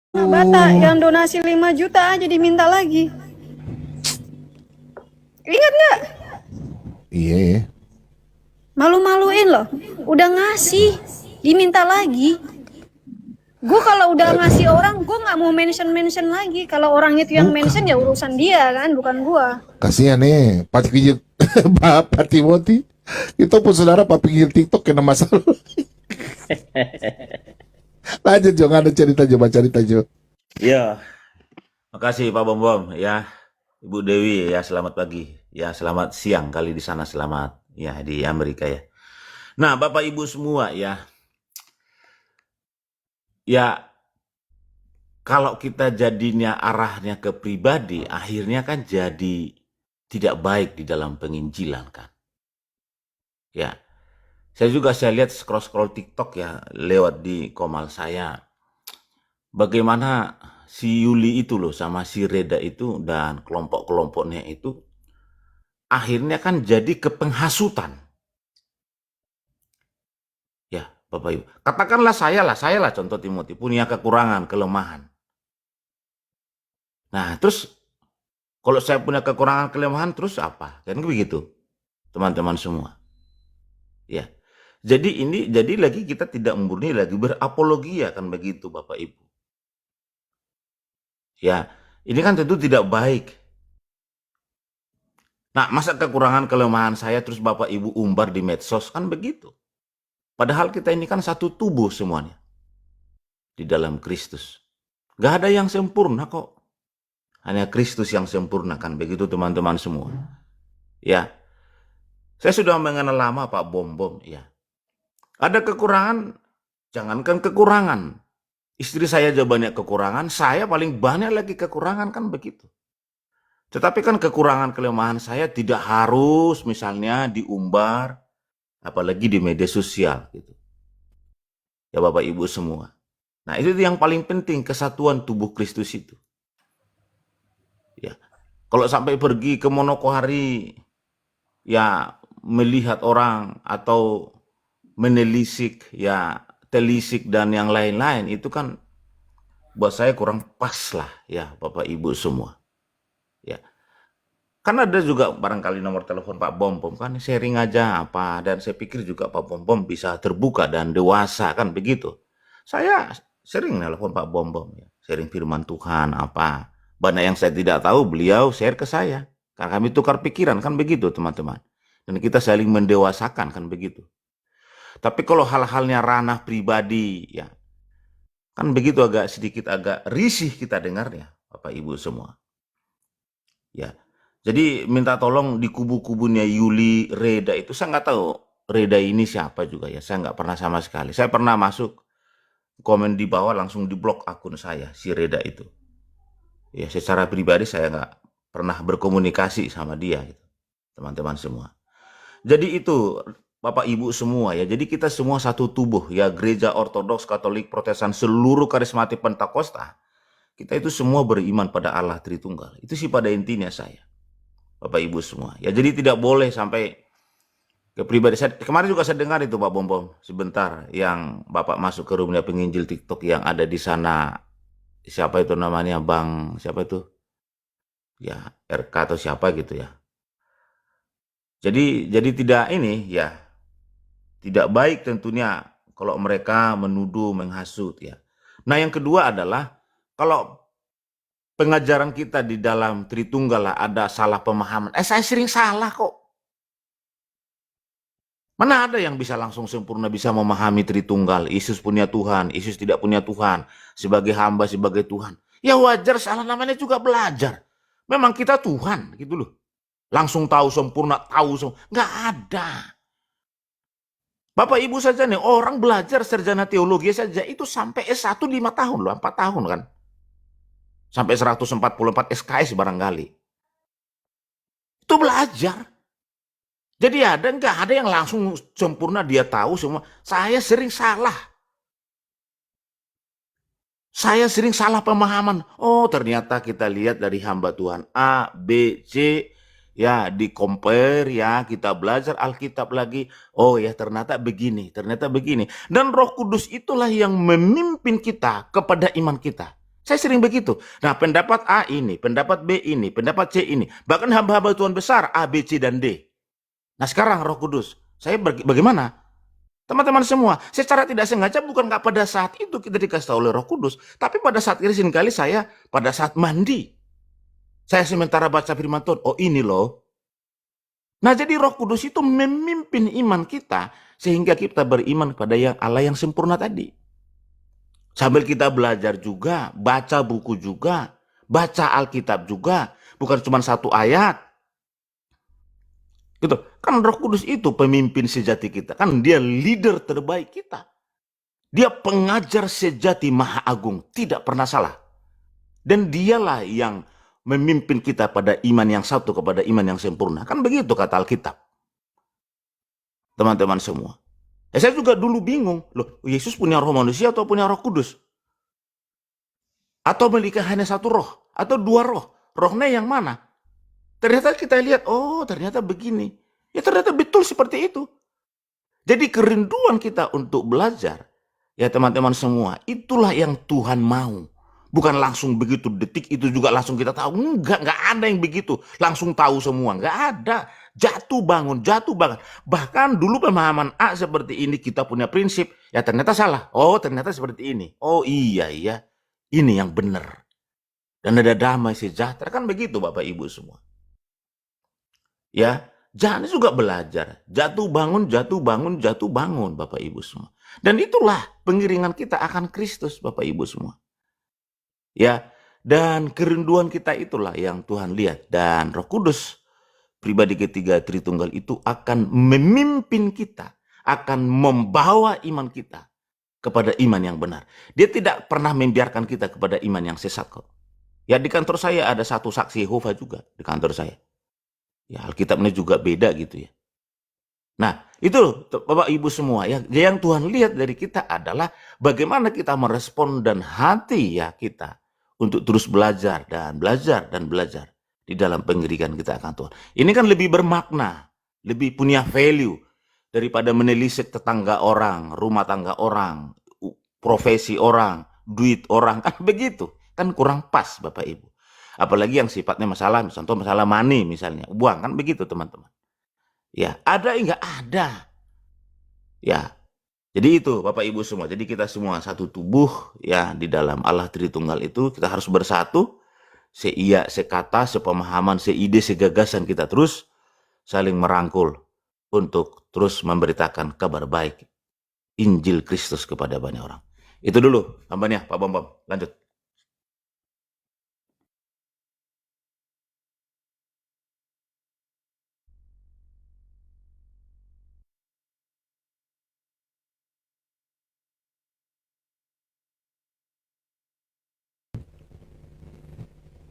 Bata yang donasi 5 juta aja diminta lagi. Ingat nggak? Iya. Malu-maluin loh. Udah ngasih, diminta lagi. Gue kalau udah ngasih orang, gue nggak mau mention lagi. Kalau orang itu yang mention ya urusan dia kan, bukan gue. Kasihan nih, Pak pinggir Bapak Timothy. Itu pun saudara Pak pinggir TikTok kena masalah. Lanjut Jo, ada cerita Jo, baca cerita Jo. Ya, makasih Pak Bom Bom ya. Ibu Dewi ya, selamat pagi. Ya, selamat siang kali di sana, selamat ya di Amerika ya. Nah, Bapak Ibu semua ya. Ya, kalau kita jadinya arahnya ke pribadi, akhirnya kan jadi tidak baik di dalam penginjilan kan. Ya, saya lihat scroll TikTok ya, lewat di komal saya. Bagaimana si Yuli itu loh sama si Reda itu dan kelompok-kelompoknya itu akhirnya kan jadi kepenghasutan. Ya, Bapak Ibu. Katakanlah saya lah contoh Timothy punya kekurangan, kelemahan. Nah, terus kalau saya punya kekurangan, kelemahan terus apa? Kan begitu, teman-teman semua. Ya. Jadi lagi kita tidak murni lagi berapologia kan begitu Bapak Ibu. Ya, ini kan tentu tidak baik. Nah, masa kekurangan kelemahan saya terus Bapak Ibu umbar di medsos kan begitu. Padahal kita ini kan satu tubuh semuanya di dalam Kristus. Gak ada yang sempurna kok. Hanya Kristus yang sempurna kan begitu teman-teman semua. Ya, saya sudah mengenal lama Pak Bom Bom ya. Ada kekurangan, jangankan kekurangan. Istri saya aja banyak kekurangan, saya paling banyak lagi kekurangan kan begitu. Tetapi kan kekurangan kelemahan saya tidak harus misalnya diumbar, apalagi di media sosial gitu. Ya Bapak Ibu semua. Nah itu yang paling penting, kesatuan tubuh Kristus itu. Ya, kalau sampai pergi ke Monokohari, ya melihat orang atau menelisik, ya telisik dan yang lain-lain itu kan buat saya kurang pas lah ya Bapak Ibu semua. Ya, kan ada juga barangkali nomor telepon Pak Bom Bom kan sharing aja apa, dan saya pikir juga Pak Bom Bom bisa terbuka dan dewasa kan begitu. Saya sering nelpon Pak Bom Bom ya, sharing firman Tuhan apa. Banyak yang saya tidak tahu beliau share ke saya. Karena kami tukar pikiran kan begitu teman-teman. Dan kita saling mendewasakan kan begitu. Tapi kalau hal-halnya ranah pribadi ya kan begitu sedikit agak risih kita dengarnya Bapak Ibu semua. Ya. Jadi minta tolong di kubu-kubunya Yuli, Reda itu saya nggak tahu Reda ini siapa juga ya. Saya nggak pernah sama sekali. Saya pernah masuk komen di bawah langsung diblok akun saya si Reda itu. Ya secara pribadi saya nggak pernah berkomunikasi sama dia gitu, teman-teman semua. Jadi itu Bapak Ibu semua ya. Jadi kita semua satu tubuh ya, gereja Ortodoks, Katolik, Protestan, seluruh karismatik Pentakosta. Kita itu semua beriman pada Allah Tritunggal. Itu sih pada intinya saya. Bapak Ibu semua. Ya jadi tidak boleh sampai ke pribadi. Kemarin juga saya dengar itu Pak Bom Bom sebentar yang Bapak masuk ke rumahnya penginjil TikTok yang ada di sana. Siapa itu namanya Bang, siapa itu? Ya, RK atau siapa gitu ya. Jadi tidak ini ya, tidak baik tentunya kalau mereka menuduh, menghasut ya. Nah, yang kedua adalah kalau pengajaran kita di dalam Tritunggal lah ada salah pemahaman. Saya sering salah kok. Mana ada yang bisa langsung sempurna bisa memahami Tritunggal. Yesus punya Tuhan, Yesus tidak punya Tuhan. Sebagai hamba, sebagai Tuhan. Ya wajar, salah namanya juga belajar. Memang kita Tuhan gitu loh. Langsung tahu sempurna, tahu sempurna. Nggak ada. Bapak Ibu saja nih, orang belajar sarjana teologi saja itu sampai S1 5 tahun loh, 4 tahun kan. Sampai 144 SKS barangkali. Itu belajar. Jadi nggak ada yang langsung sempurna dia tahu semua. Saya sering salah. Saya sering salah pemahaman. Oh ternyata kita lihat dari hamba Tuhan A, B, C. Ya di compare ya, kita belajar Alkitab lagi. Oh ya ternyata begini, ternyata begini. Dan Roh Kudus itulah yang memimpin kita kepada iman kita. Saya sering begitu. Nah, pendapat A ini, pendapat B ini, pendapat C ini. Bahkan hamba-hamba Tuhan besar A, B, C, dan D. Nah, sekarang Roh Kudus, saya bagaimana? Teman-teman semua, secara tidak sengaja bukan nggak pada saat itu kita dikasih tahu oleh Roh Kudus, tapi pada saat ini seringkali saya pada saat mandi. Saya sementara baca firman Tuhan, oh ini loh. Nah, jadi Roh Kudus itu memimpin iman kita sehingga kita beriman kepada yang Allah yang sempurna tadi. Sambil kita belajar juga, baca buku juga, baca Alkitab juga, bukan cuma satu ayat. Gitu. Kan Roh Kudus itu pemimpin sejati kita, kan dia leader terbaik kita. Dia pengajar sejati Maha Agung, tidak pernah salah. Dan dialah yang memimpin kita pada iman yang satu, kepada iman yang sempurna. Kan begitu kata Alkitab. Teman-teman semua. Saya juga dulu bingung, loh Yesus punya roh manusia atau punya Roh Kudus? Atau memiliki hanya satu roh? Atau dua roh? Rohnya yang mana? Ternyata kita lihat, oh ternyata begini. Ya ternyata betul seperti itu. Jadi kerinduan kita untuk belajar, ya teman-teman semua, itulah yang Tuhan mau. Bukan langsung begitu, detik itu juga langsung kita tahu. Enggak ada yang begitu. Langsung tahu semua, enggak ada. Jatuh bangun. Bahkan dulu pemahaman A seperti ini, kita punya prinsip, ya ternyata salah. Oh ternyata seperti ini. Oh iya, ini yang benar. Dan ada damai sejahtera, kan begitu Bapak Ibu semua. Ya, jangan juga belajar. Jatuh bangun Bapak Ibu semua. Dan itulah pengiringan kita akan Kristus Bapak Ibu semua. Ya, dan kerinduan kita itulah yang Tuhan lihat. Dan Roh Kudus, pribadi ketiga Tritunggal itu akan memimpin kita, akan membawa iman kita kepada iman yang benar. Dia tidak pernah membiarkan kita kepada iman yang sesat kok. Ya, di kantor saya ada satu saksi Yehova juga di kantor saya. Ya, Alkitabnya juga beda gitu ya. Nah, itu Bapak Ibu semua ya, yang Tuhan lihat dari kita adalah bagaimana kita merespon dan hati ya kita untuk terus belajar di dalam pengirikan kita akan Tuhan. Ini kan lebih bermakna, lebih punya value daripada menelisik tetangga orang, rumah tangga orang, profesi orang, duit orang, kan begitu. Kan kurang pas Bapak Ibu. Apalagi yang sifatnya contoh masalah money misalnya, uang, kan begitu teman-teman. Ya, ada enggak ada. Ya. Jadi itu Bapak Ibu semua. Jadi kita semua satu tubuh ya di dalam Allah Tritunggal itu, kita harus bersatu. Seia, sekata, sepemahaman, seide, segagasan, kita terus saling merangkul untuk terus memberitakan kabar baik Injil Kristus kepada banyak orang. Itu dulu hambanya Pak Bambam. Lanjut.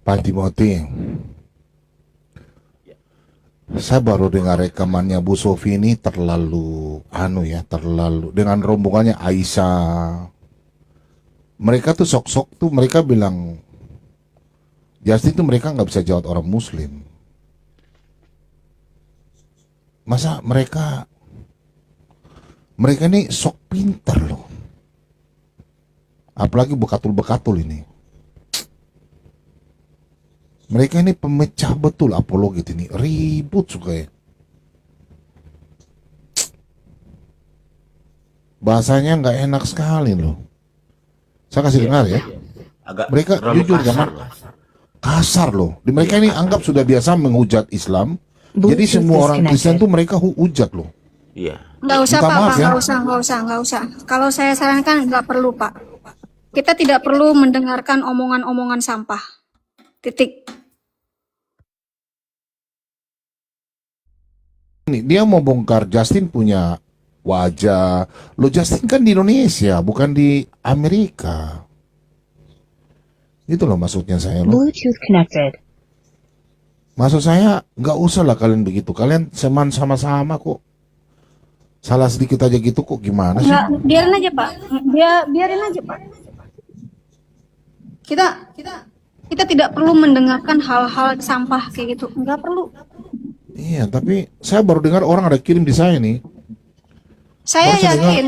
Pak Timothy, saya baru dengar rekamannya Bu Sofi ini terlalu terlalu dengan rombongannya Aisyah. Mereka tuh sok-sok tuh mereka bilang Justin tuh mereka nggak bisa jawab orang Muslim. Masa mereka ini sok pintar loh. Apalagi bekatul-bekatul ini. Mereka ini pemecah betul apologi ini. Ribut suka ya. Bahasanya nggak enak sekali loh. Saya kasih dengar ya. Agak Mereka jujur jangan kasar loh. Di mereka ini anggap sudah biasa menghujat Islam. Jadi semua orang Kristen tuh mereka hujat loh. Iya. Nggak usah Minta Pak, maaf, ya. nggak usah. Kalau saya sarankan nggak perlu Pak. Kita tidak perlu mendengarkan omongan-omongan sampah. Titik. Ini dia mau bongkar Justin punya wajah. Lo Justin kan di Indonesia, bukan di Amerika. Itu loh maksudnya saya loh. Bluetooth connected. Maksud saya nggak usah lah kalian begitu. Kalian seman sama-sama kok. Salah sedikit aja gitu kok gimana sih? Nggak, biarin aja Pak. Biarin aja Pak. Kita tidak perlu mendengarkan hal-hal sampah kayak gitu. Nggak perlu. Iya, tapi saya baru dengar orang ada kirim di saya nih. Saya Baru saya yakin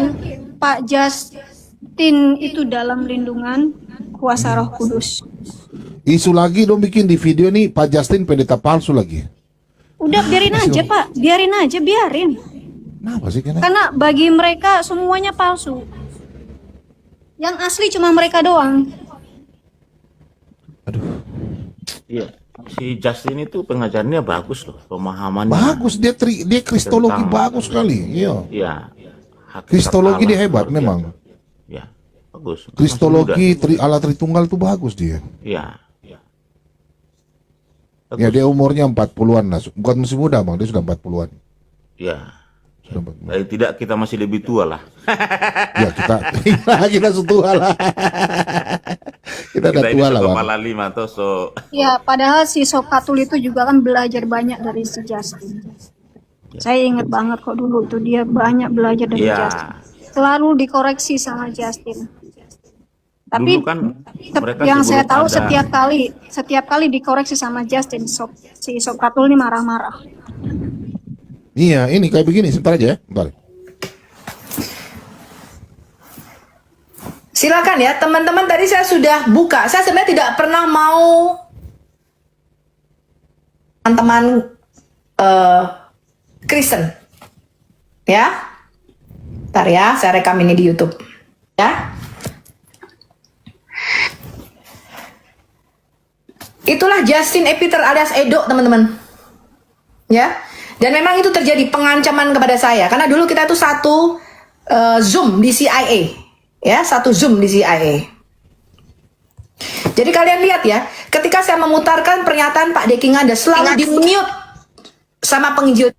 Pak Justin itu dalam lindungan kuasa Roh Kudus. Isu lagi dong bikin di video nih Pak Justin pendeta palsu lagi. Udah biarin aja Pak, biarin aja, biarin. Kenapa sih kena? Karena bagi mereka semuanya palsu. Yang asli cuma mereka doang. Aduh. Iya. Si Justin itu pengajarnya bagus loh, pemahamannya. Bagus dia kristologi Tentang- bagus sekali. Iya. Iya. Hakikat Kristologi Allah dia hebat luar biasa. memang. Ya, bagus. Kristologi Masih muda. Allah Tritunggal tuh bagus dia. Iya. Iya. Ya Bagus. dia umurnya 40-an lah. Bukan masih muda Bang, dia sudah 40-an. Iya. Sudah 40-an. Paling tidak kita masih lebih tua lah. Ya kita setua lah. Kita udah Kita ini tua lah Bang. kepala 5 tuh, so Ya, padahal si Sokatul itu juga kan belajar banyak dari si Justin. Saya ingat banget kok dulu tuh dia banyak belajar dari Iya. Justin. Selalu dikoreksi sama Justin. Tapi dulu kan mereka yang saya sebelum tahu ada- setiap kali dikoreksi sama Justin, si Sokatul ini marah-marah. Iya, ini kayak begini, sebentar aja ya. Bentar. Silakan ya, teman-teman, tadi saya sudah buka. Saya sebenarnya tidak pernah mau teman-teman Kristen. Ya. Bentar ya, saya rekam ini di YouTube. Ya. Itulah Justin Epiter alias Edo, teman-teman. Ya. Dan memang itu terjadi pengancaman kepada saya karena dulu kita tuh satu Zoom di CIA. Ya, satu Zoom di CIA. Jadi kalian lihat ya, ketika saya memutarkan pernyataan Pak Deki Ngada selalu di-mute sama penginjil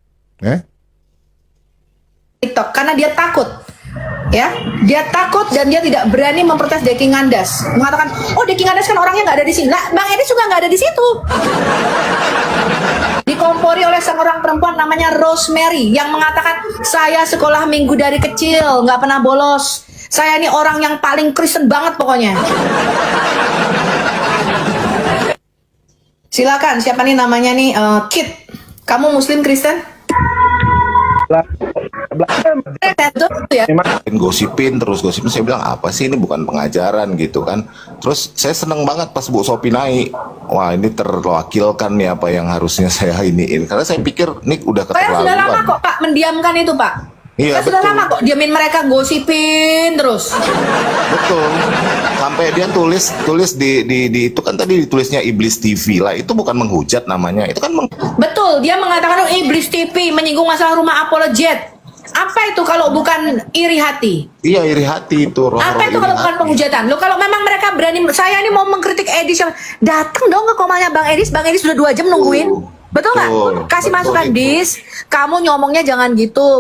TikTok karena dia takut. Ya, dia takut dan dia tidak berani memprotes Deki Ngandas. Mengatakan, "Oh, Deki Ngandas kan orangnya nggak ada di sini." Lah, Bang Edis juga nggak ada di situ. Dikompori oleh seorang perempuan namanya Rosemary yang mengatakan, "Saya sekolah minggu dari kecil, nggak pernah bolos. Saya ini orang yang paling Kristen banget pokoknya." Silakan, siapa nih namanya nih? Kit, kamu Muslim Kristen? Ya. Gosipin saya bilang apa sih ini bukan pengajaran gitu kan. Terus saya seneng banget pas Bu Sophie naik, wah ini terwakilkan nih apa yang harusnya saya iniin karena saya pikir ini udah Saya sudah lama keterlaluan. kok Pak mendiamkan itu Pak. Iya, Saya sudah betul. lama kok diamin mereka gosipin terus. Betul, sampai dia tulis di itu kan tadi ditulisnya Iblis TV lah, itu bukan menghujat namanya, itu kan Betul, dia mengatakan oh, Iblis TV menyinggung masalah rumah apologet. Apa itu kalau bukan iri hati? iya iri hati itu roh-roh Apa itu iri kalau bukan hati. penghujatan? Lo kalau memang mereka berani, saya ini mau mengkritik Edis, datang dong ke komanya Bang Edis sudah 2 jam nungguin. Betul nggak? Betul, Kasih betul masukan itu. Dis, kamu ngomongnya jangan gitu.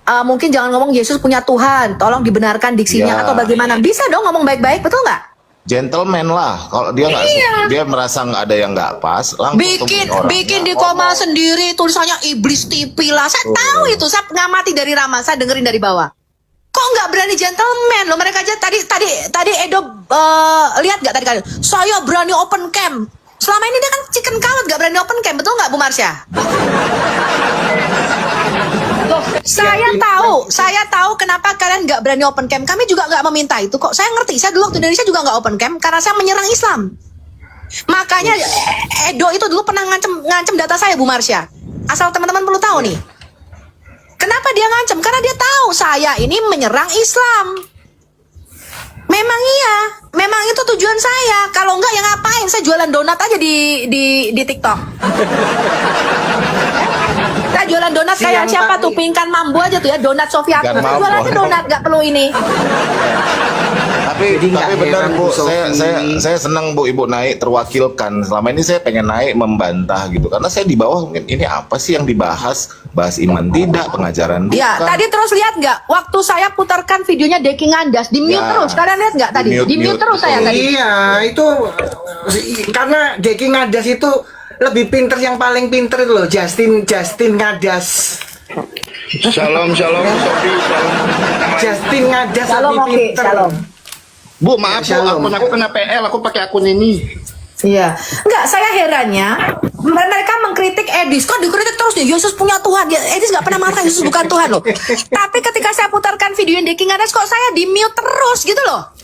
Mungkin jangan ngomong Yesus punya Tuhan, tolong dibenarkan diksinya Ya. atau bagaimana. Bisa dong ngomong baik-baik, betul nggak? Gentleman lah, kalau dia nggak dia merasa nggak ada yang nggak pas, langsung Bikin temuin orangnya, bikin di ngomong. koma sendiri tulisannya Iblis TV lah. Saya tahu itu, saya ngamati dari Rama, saya dengerin dari bawah. Kok nggak berani gentleman loh mereka aja tadi Edo lihat nggak tadi kalian? Saya berani open cam. Selama ini dia kan chicken coward nggak berani open cam, betul nggak Bu Marsha? Saya tahu kenapa kalian nggak berani open cam. Kami juga nggak meminta itu kok. Saya ngerti. Saya dulu waktu Indonesia juga nggak open cam karena saya menyerang Islam. Makanya Edo itu dulu pernah ngancem data saya Bu Marsha. Asal teman-teman perlu tahu nih. Kenapa dia ngancem? Karena dia tahu saya ini menyerang Islam. Memang iya, memang itu tujuan saya. Kalau enggak ya ngapain? Saya jualan donat aja di TikTok. Saya jualan donat kayak siapa tuh? Pinkan Mambo aja tuh ya, donat Sofia. Pinkan Mambo. Jualannya donat, nggak perlu ini. Tapi nggak benar heran, Bu, Bu Sophie. saya senang Bu Ibu naik terwakilkan. Selama ini saya pengen naik membantah gitu karena saya di bawah mungkin ini apa sih yang dibahas? Bahas iman tidak, pengajaran Ya, bukan. tadi terus lihat nggak? Waktu saya putarkan videonya Deki Ngandas, di mute Ya. terus. Kalian lihat nggak tadi? Di-mute, Di mute terus saya betul. tadi. Iya, itu karena Deki Ngadas itu lebih pinter, yang paling pinter itu loh, Justin Ngadas. Shalom, shalom, Sophie, shalom. Justin Ngadas Shalom, lebih oke, pinter. shalom. Bu, maaf Bu, Shalom. akun aku kena PL, aku pakai akun ini. Iya, enggak, saya herannya mereka mengkritik Edis, kok dikritik terus nih, Yesus punya Tuhan, ya, Edis nggak pernah marah, Yesus bukan Tuhan loh. Tapi ketika saya putarkan video yang Deki ngadas, kok saya di mute terus gitu loh.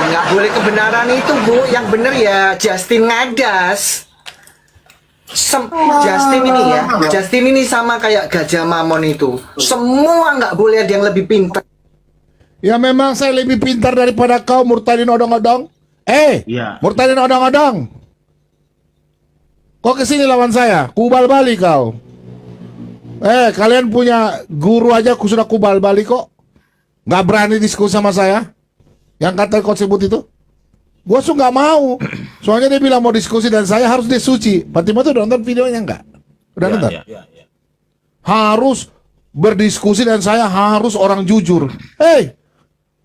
Nggak boleh kebenaran itu, Bu. Yang bener ya Justin ngadas. Justin ini ya, Justin ini sama kayak Gajah Mamon itu. Semua nggak boleh ada yang lebih pintar. Ya memang saya lebih pintar daripada kau, murtadin odong-odong. Iya. Murtadin odong-odong. Kau kesini lawan saya, kubal balik kau. Kalian punya guru aja, aku sudah kubal balik kok. Nggak berani diskusi sama saya. Yang kata kau sebut itu. Gua nggak mau. Soalnya dia bilang mau diskusi dan saya harus dia suci. Fatima tuh udah nonton videonya nggak? Udah nonton? Harus berdiskusi dan saya harus orang jujur.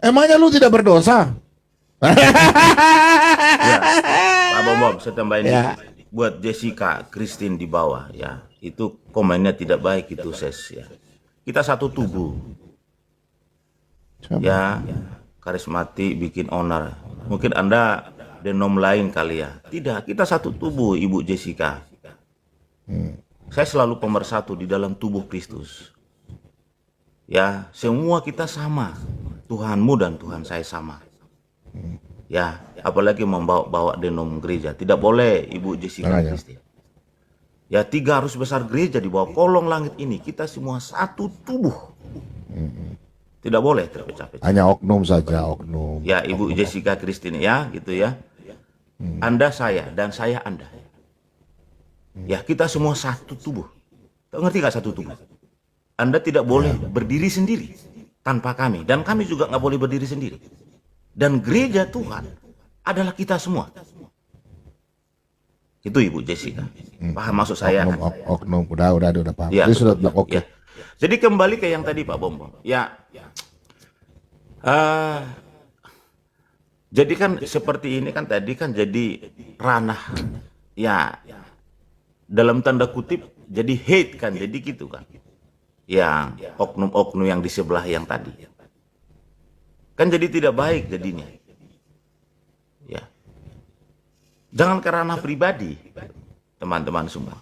Emangnya lu tidak berdosa? Pak Bom, saya tambahin Ya. dikit. Buat Jessica, Christine di bawah ya, itu komennya tidak baik itu Ses ya. Kita satu tubuh. Ya, karismatik bikin onar. Mungkin Anda denom lain kali ya. Tidak, kita satu tubuh, Ibu Jessica. Saya selalu pemersatu di dalam tubuh Kristus. Ya, semua kita sama. Tuhanmu dan Tuhan saya sama. Ya, apalagi membawa denom gereja. Tidak boleh, Ibu Jessica Makanya. Christine. Ya, 3 arus besar gereja di bawah kolong langit ini. Kita semua satu tubuh. Tidak boleh terpecah-pecah. Hanya oknum saja, oknum. Ya, Ibu Jessica Christine ya, gitu ya. Anda saya dan saya Anda. Ya, kita semua satu tubuh. Ngerti gak satu tubuh? Anda tidak boleh berdiri sendiri tanpa kami. Dan kami juga nggak boleh berdiri sendiri. Dan gereja Tuhan adalah kita semua. Itu Ibu Jessica. Paham maksud saya? Oknum. Udah paham. Ya, Dia sudah betul. bilang oke. Ya. Jadi kembali ke yang tadi Pak Bom. Ya. Jadi kan seperti ini kan tadi kan jadi ranah ya dalam tanda kutip jadi hate kan, jadi gitu kan. Yang oknum-oknum yang di sebelah yang tadi. Kan jadi tidak baik jadinya. Ya. Jangan ke ranah pribadi, teman-teman semua.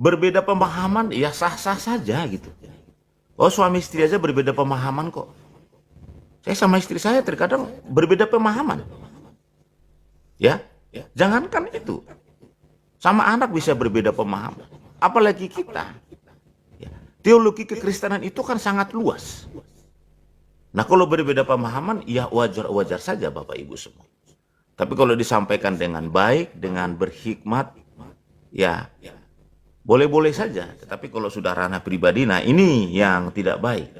Berbeda pemahaman ya sah-sah saja gitu. Oh, suami istri aja berbeda pemahaman kok. Saya sama istri saya terkadang berbeda pemahaman. Ya, jangankan itu. Sama anak bisa berbeda pemahaman. Apalagi kita. Ya. Teologi kekristenan itu kan sangat luas. Nah, kalau berbeda pemahaman, ya wajar-wajar saja Bapak Ibu semua. Tapi kalau disampaikan dengan baik, dengan berhikmat, ya boleh-boleh saja. Tetapi kalau sudah ranah pribadi, nah ini yang tidak baik.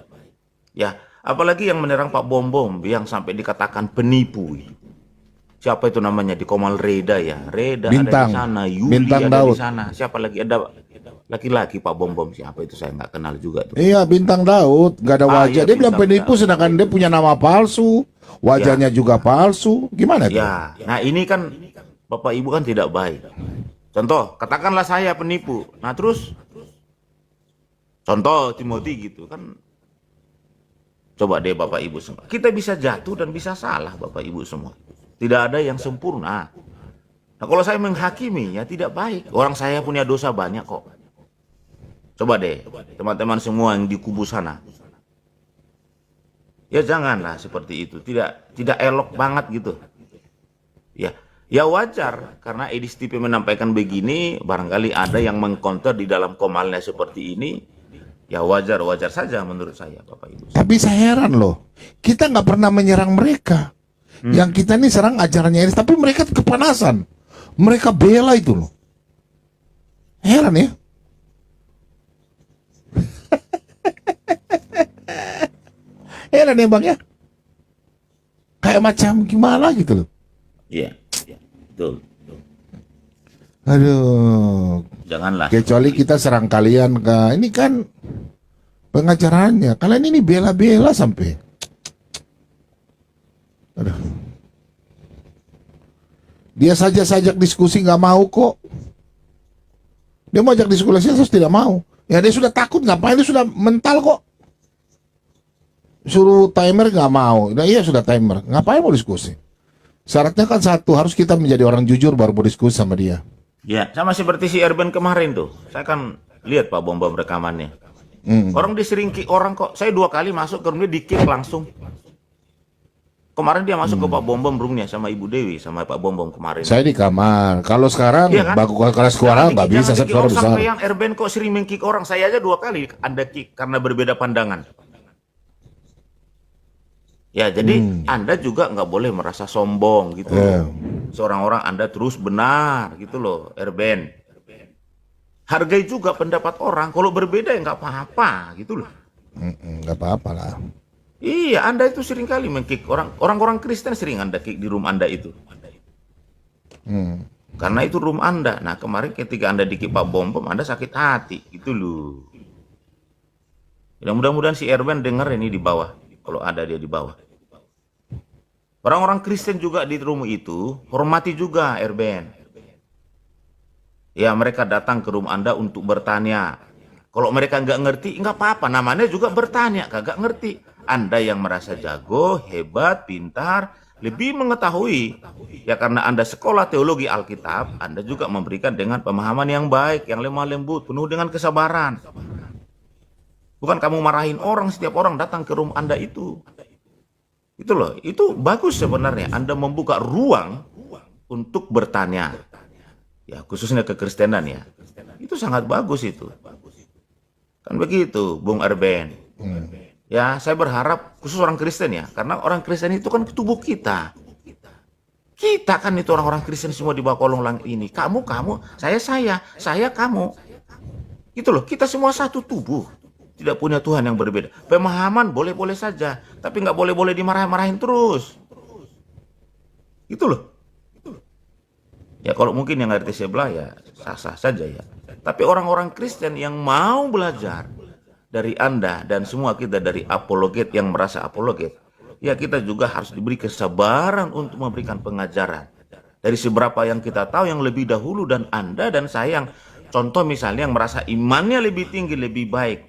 Ya, apalagi yang menyerang Pak Bom yang sampai dikatakan penipu. Siapa itu namanya di Komal Reda ya? Reda Bintang. ada di sana, Yuli Bintang ada Daud. di sana. Siapa lagi ada laki-laki Pak Bom siapa itu saya nggak kenal juga tuh. Iya, Bintang Daud, gak ada wajah. Iya, Dia bilang Bintang penipu Daud. sedangkan dia punya nama palsu, wajahnya juga palsu. Gimana itu? Ya, nah ini kan Bapak Ibu kan tidak baik. Contoh, katakanlah saya penipu. Nah terus, contoh Timothy gitu kan. Coba deh Bapak Ibu semua. Kita bisa jatuh dan bisa salah Bapak Ibu semua. Tidak ada yang sempurna. Nah kalau saya menghakimi ya tidak baik. Orang saya punya dosa banyak kok. Coba deh teman-teman semua yang di kubu sana. Ya janganlah seperti itu. Tidak elok banget gitu. Ya wajar karena Edis TV menampaikan begini, barangkali ada yang mengkonter di dalam komalnya seperti ini. Ya wajar saja menurut saya Bapak Ibu. Tapi saya heran loh, kita nggak pernah menyerang mereka. Yang kita ini serang ajarannya Edis, tapi mereka kepanasan. Mereka bela itu loh. Heran ya. Heran ya Bang ya. Kayak macam gimana gitu loh. Iya, betul. Aduh. Janganlah. Kecuali kita serang kalian ini kan pengajarannya. Kalian ini bela-bela sampai. Aduh. Dia saja sajak diskusi nggak mau kok. Dia mau ajak diskusi terus tidak mau. Ya dia sudah takut, ngapain, dia sudah mental kok. Suruh timer nggak mau. Nah iya sudah timer. Ngapain mau diskusi? Syaratnya kan satu, harus kita menjadi orang jujur baru berdiskusi sama dia. Ya, sama seperti si Erben kemarin tuh. Saya kan lihat Pak Bom rekamannya. Orang disering kick orang kok. Saya 2 kali masuk ke room dia di kick langsung. Kemarin dia masuk ke Pak Bom roomnya sama Ibu Dewi sama Pak Bom kemarin. Saya di kamar. Kalau sekarang Iya kan? kelas suara nggak bisa, Jangan suara di-kick besar. sampai yang Erben kok sering meng-kick orang. Saya aja 2 kali Anda kick karena berbeda pandangan. Ya, jadi Anda juga nggak boleh merasa sombong gitu loh. Seorang orang Anda terus benar gitu loh, Erben. Hargai juga pendapat orang. Kalau berbeda ya nggak apa-apa gitu loh. Nggak apa-apa lah. Iya, Anda itu sering kali meng-kick orang-orang Kristen sering Anda kick di room Anda itu. Karena itu room Anda. Nah, kemarin ketika Anda di-kick Pak Bom, Anda sakit hati gitu loh. Ya, mudah-mudahan si Erben dengar ini di bawah. Kalau ada dia di bawah. Orang-orang Kristen juga di room itu hormati juga Erben. Ya, mereka datang ke room Anda untuk bertanya. Kalau mereka nggak ngerti, nggak apa-apa. Namanya juga bertanya, kagak ngerti. Anda yang merasa jago, hebat, pintar, lebih mengetahui. Ya, karena Anda sekolah teologi Alkitab, Anda juga memberikan dengan pemahaman yang baik, yang lemah lembut, penuh dengan kesabaran. Bukan kamu marahin orang, setiap orang datang ke room Anda itu. Itu loh, itu bagus sebenarnya. Anda membuka ruang untuk bertanya. Ya, khususnya kekristenan ya. Itu sangat bagus itu. Kan begitu, Bung Erben. Ya, saya berharap khusus orang Kristen ya. Karena orang Kristen itu kan tubuh kita. Kita kan itu orang-orang Kristen semua di bawah kolong langit ini. Kamu, saya, kamu. Itu loh, kita semua satu tubuh. Tidak punya Tuhan yang berbeda. Pemahaman boleh-boleh saja, tapi nggak boleh-boleh dimarahin terus. Itu loh. Ya kalau mungkin yang ngerti sebelah ya sah-sah saja ya. Tapi orang-orang Kristen yang mau belajar dari Anda dan semua kita dari apologet yang merasa apologet, ya kita juga harus diberi kesabaran untuk memberikan pengajaran. Dari seberapa yang kita tahu yang lebih dahulu dan Anda dan saya yang contoh misalnya yang merasa imannya lebih tinggi, lebih baik.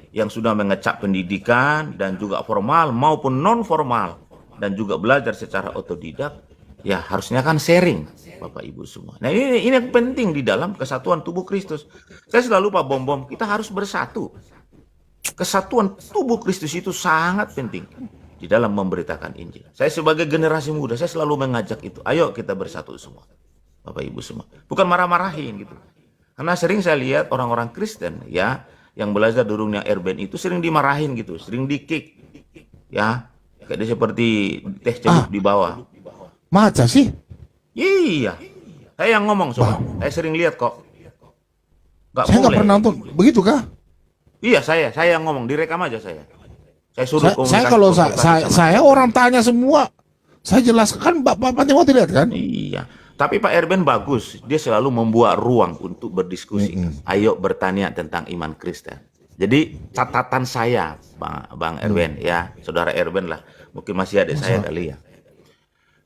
Yang sudah mengecap pendidikan dan juga formal maupun non formal dan juga belajar secara otodidak, ya harusnya kan sharing Bapak Ibu semua. Nah ini yang penting di dalam kesatuan tubuh Kristus. Saya selalu Pak Bom, kita harus bersatu. Kesatuan tubuh Kristus itu sangat penting di dalam memberitakan Injil. Saya sebagai generasi muda, saya selalu mengajak itu. Ayo kita bersatu semua Bapak Ibu semua. Bukan marah-marahin gitu. Karena sering saya lihat orang-orang Kristen ya yang belajar durungnya Erben itu sering dimarahin gitu, sering di-kick. Ya, kayak seperti teh celup di bawah. Masa sih? Iya. Saya yang ngomong soal. Saya sering lihat kok. Saya nggak pernah nonton. Begitu kah? Iya, saya yang ngomong, direkam aja saya. Saya suruh Saya kalau saya orang tanya semua, saya jelaskan Bapak Timothy lihat kan? Iya. Tapi Pak Erben bagus, dia selalu membuat ruang untuk berdiskusi. Ayo bertanya tentang iman Kristen. Jadi catatan saya, Bang Erben, ya, Saudara Erben lah, mungkin masih adik saya kali ya.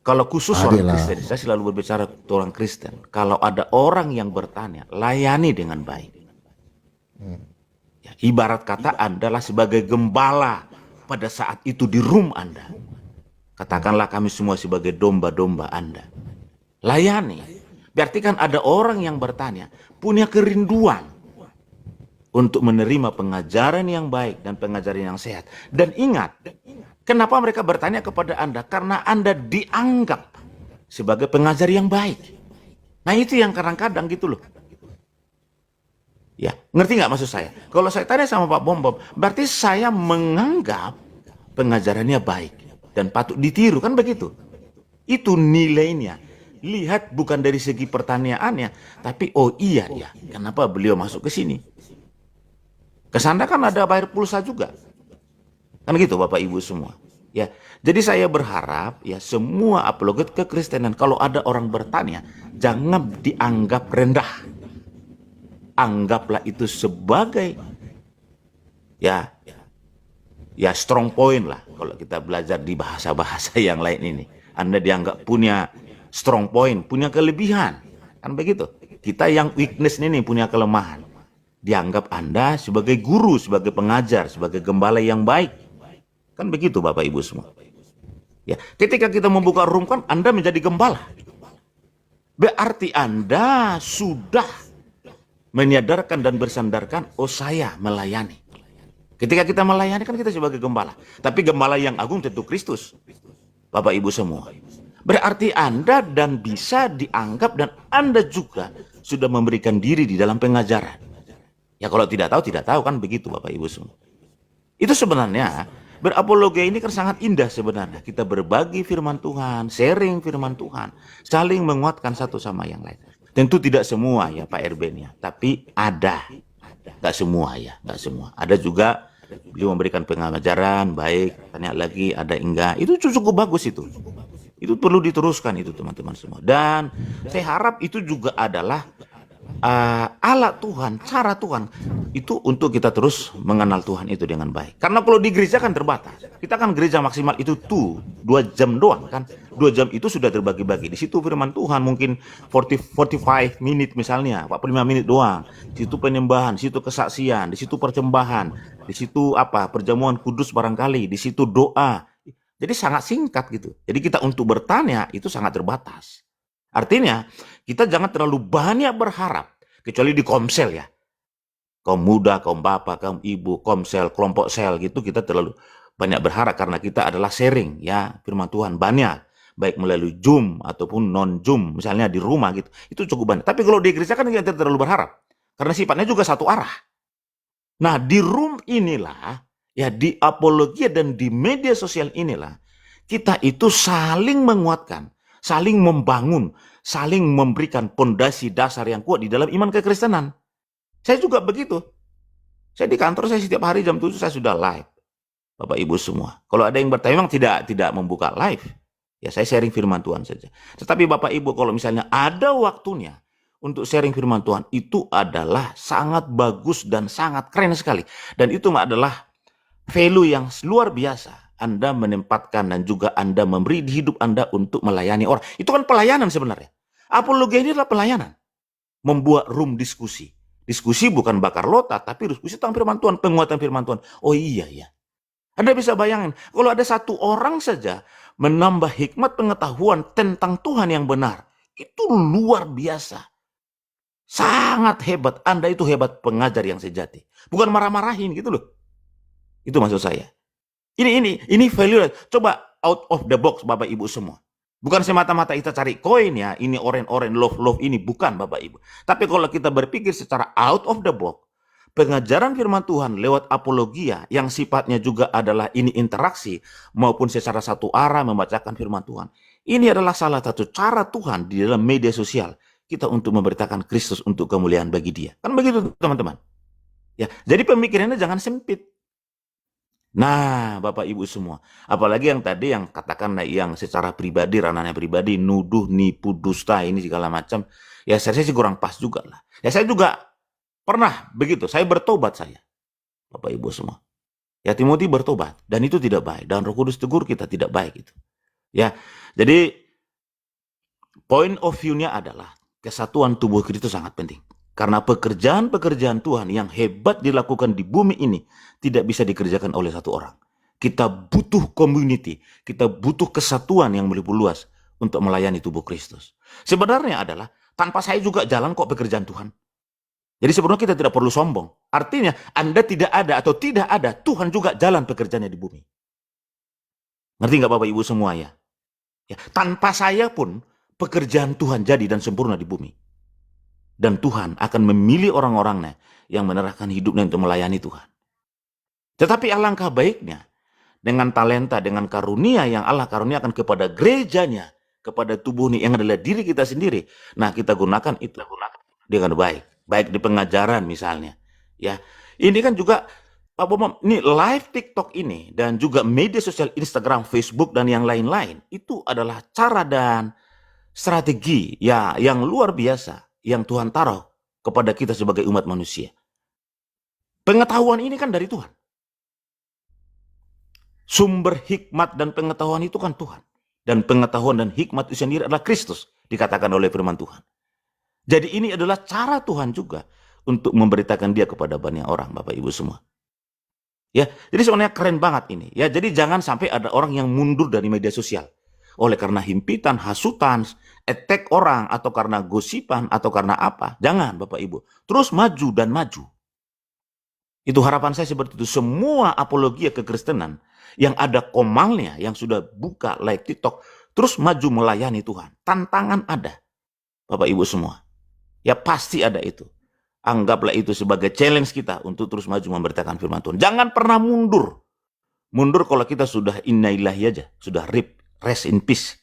Kalau khusus orang Kristen, saya selalu berbicara ke orang Kristen. Kalau ada orang yang bertanya, layani dengan baik. Ya, ibarat kata Anda lah sebagai gembala pada saat itu di room Anda. Katakanlah kami semua sebagai domba-domba Anda. Layani. Berarti kan ada orang yang bertanya, punya kerinduan untuk menerima pengajaran yang baik dan pengajaran yang sehat. Dan ingat, kenapa mereka bertanya kepada Anda? Karena Anda dianggap sebagai pengajar yang baik. Nah itu yang kadang-kadang gitu loh. Ya, ngerti nggak maksud saya? Kalau saya tanya sama Pak Bom, berarti saya menganggap pengajarannya baik dan patut ditiru, kan begitu? Itu nilainya. Lihat bukan dari segi pertanyaannya, tapi oh iya ya, kenapa beliau masuk ke sini? Kesana kan ada bayar pulsa juga. Kan gitu Bapak Ibu semua. Ya, jadi saya berharap ya semua apologet kekristenan kalau ada orang bertanya, jangan dianggap rendah. Anggaplah itu sebagai ya strong point lah kalau kita belajar di bahasa-bahasa yang lain ini. Anda dianggap punya strong point, punya kelebihan. Kan begitu. Kita yang weakness ini punya kelemahan. Dianggap Anda sebagai guru, sebagai pengajar, sebagai gembala yang baik. Kan begitu Bapak Ibu semua. Ya, ketika kita membuka room kan Anda menjadi gembala. Berarti Anda sudah menyadarkan dan bersandarkan, oh saya melayani. Ketika kita melayani kan kita sebagai gembala. Tapi gembala yang agung tentu Kristus. Bapak Ibu semua. Berarti Anda dan bisa dianggap dan Anda juga sudah memberikan diri di dalam pengajaran. Ya kalau tidak tahu kan begitu Bapak Ibu semua. Itu sebenarnya berapologia ini kan sangat indah sebenarnya. Kita berbagi firman Tuhan, sharing firman Tuhan, saling menguatkan satu sama yang lain. Tentu tidak semua ya Pak Erben ya, tapi ada. Nggak semua ya, nggak semua. Ada juga beliau memberikan pengajaran baik, tanya lagi ada enggak. Itu cukup bagus itu. Itu perlu diteruskan itu teman-teman semua. Dan saya harap itu juga adalah alat Tuhan, cara Tuhan itu untuk kita terus mengenal Tuhan itu dengan baik. Karena kalau di gereja kan terbatas. Kita kan gereja maksimal itu 2 jam doang kan. 2 jam itu sudah terbagi-bagi. Di situ firman Tuhan mungkin 45 menit misalnya, 45 menit doang. Di situ penyembahan, di situ kesaksian, di situ persembahan, di situ perjamuan kudus barangkali, di situ doa. Jadi sangat singkat gitu. Jadi kita untuk bertanya itu sangat terbatas. Artinya, kita jangan terlalu banyak berharap, kecuali di komsel ya. Kaum muda, kaum bapak, kaum ibu, komsel, kelompok sel gitu, kita terlalu banyak berharap karena kita adalah sharing ya firman Tuhan banyak. Baik melalui Zoom ataupun non-Zoom, misalnya di rumah gitu. Itu cukup banyak. Tapi kalau di gereja kan kita terlalu berharap. Karena sifatnya juga satu arah. Nah, di room inilah, ya di apologia dan di media sosial inilah, kita itu saling menguatkan, saling membangun, saling memberikan pondasi dasar yang kuat di dalam iman kekristenan. Saya juga begitu. Saya di kantor, saya setiap hari jam 7 saya sudah live. Bapak Ibu semua. Kalau ada yang bertanya, memang tidak membuka live. Ya saya sharing firman Tuhan saja. Tetapi Bapak Ibu kalau misalnya ada waktunya untuk sharing firman Tuhan, itu adalah sangat bagus dan sangat keren sekali. Dan itu adalah value yang luar biasa. Anda menempatkan dan juga Anda memberi di hidup Anda untuk melayani orang. Itu kan pelayanan sebenarnya. Apologia ini adalah pelayanan. Membuat room diskusi. Diskusi bukan bakar lota, tapi diskusi tentang firman Tuhan, penguatan firman Tuhan. Oh iya ya. Anda bisa bayangin, kalau ada satu orang saja menambah hikmat pengetahuan tentang Tuhan yang benar. Itu luar biasa. Sangat hebat. Anda itu hebat pengajar yang sejati. Bukan marah-marahin gitu loh. Itu maksud saya. Ini value. Coba out of the box Bapak Ibu semua. Bukan semata-mata kita cari koin ya. Ini oren-oren love ini. Bukan Bapak Ibu. Tapi kalau kita berpikir secara out of the box. Pengajaran firman Tuhan lewat apologia. Yang sifatnya juga adalah ini interaksi. Maupun secara satu arah membacakan firman Tuhan. Ini adalah salah satu cara Tuhan di dalam media sosial. Kita untuk memberitakan Kristus untuk kemuliaan bagi dia. Kan begitu teman-teman. Ya, jadi pemikirannya jangan sempit. Nah, Bapak Ibu semua, apalagi yang tadi yang katakan yang secara pribadi, ranahnya pribadi, nuduh, nipu, dusta, ini segala macam, ya saya sih kurang pas juga lah. Ya saya juga pernah begitu, saya bertobat saya, Bapak Ibu semua. Ya Timotius bertobat, dan itu tidak baik, dan Roh Kudus tegur kita tidak baik itu. Ya, jadi point of view-nya adalah kesatuan tubuh Kristus sangat penting. Karena pekerjaan-pekerjaan Tuhan yang hebat dilakukan di bumi ini tidak bisa dikerjakan oleh satu orang. Kita butuh community, kita butuh kesatuan yang lebih luas untuk melayani tubuh Kristus. Sebenarnya adalah tanpa saya juga jalan kok pekerjaan Tuhan. Jadi sebenarnya kita tidak perlu sombong. Artinya Anda tidak ada atau tidak ada, Tuhan juga jalan pekerjaannya di bumi. Ngerti nggak Bapak Ibu semua ya? Tanpa saya pun pekerjaan Tuhan jadi dan sempurna di bumi. Dan Tuhan akan memilih orang-orangnya yang menyerahkan hidupnya untuk melayani Tuhan. Tetapi alangkah baiknya dengan talenta, dengan karunia yang Allah karuniakan kepada gerejanya, kepada tubuh ini yang adalah diri kita sendiri. Nah, kita gunakan itu dengan baik. Baik di pengajaran misalnya. Ya, ini kan juga Pak Bomam, ini live TikTok ini dan juga media sosial Instagram, Facebook dan yang lain-lain itu adalah cara dan strategi ya yang luar biasa yang Tuhan taruh kepada kita sebagai umat manusia. Pengetahuan ini kan dari Tuhan. Sumber hikmat dan pengetahuan itu kan Tuhan. Dan pengetahuan dan hikmat itu sendiri adalah Kristus, dikatakan oleh firman Tuhan. Jadi ini adalah cara Tuhan juga untuk memberitakan dia kepada banyak orang, Bapak Ibu semua. Ya, jadi sebenarnya keren banget ini. Ya, jadi jangan sampai ada orang yang mundur dari media sosial oleh karena himpitan, hasutan, attack orang atau karena gosipan atau karena apa. Jangan, Bapak Ibu. Terus maju dan maju. Itu harapan saya seperti itu. Semua apologia kekristenan yang ada komalnya, yang sudah buka like TikTok, terus maju melayani Tuhan. Tantangan ada, Bapak Ibu semua. Ya pasti ada itu. Anggaplah itu sebagai challenge kita untuk terus maju memberitakan firman Tuhan. Jangan pernah mundur. Mundur kalau kita sudah innalillahi aja, sudah rest in peace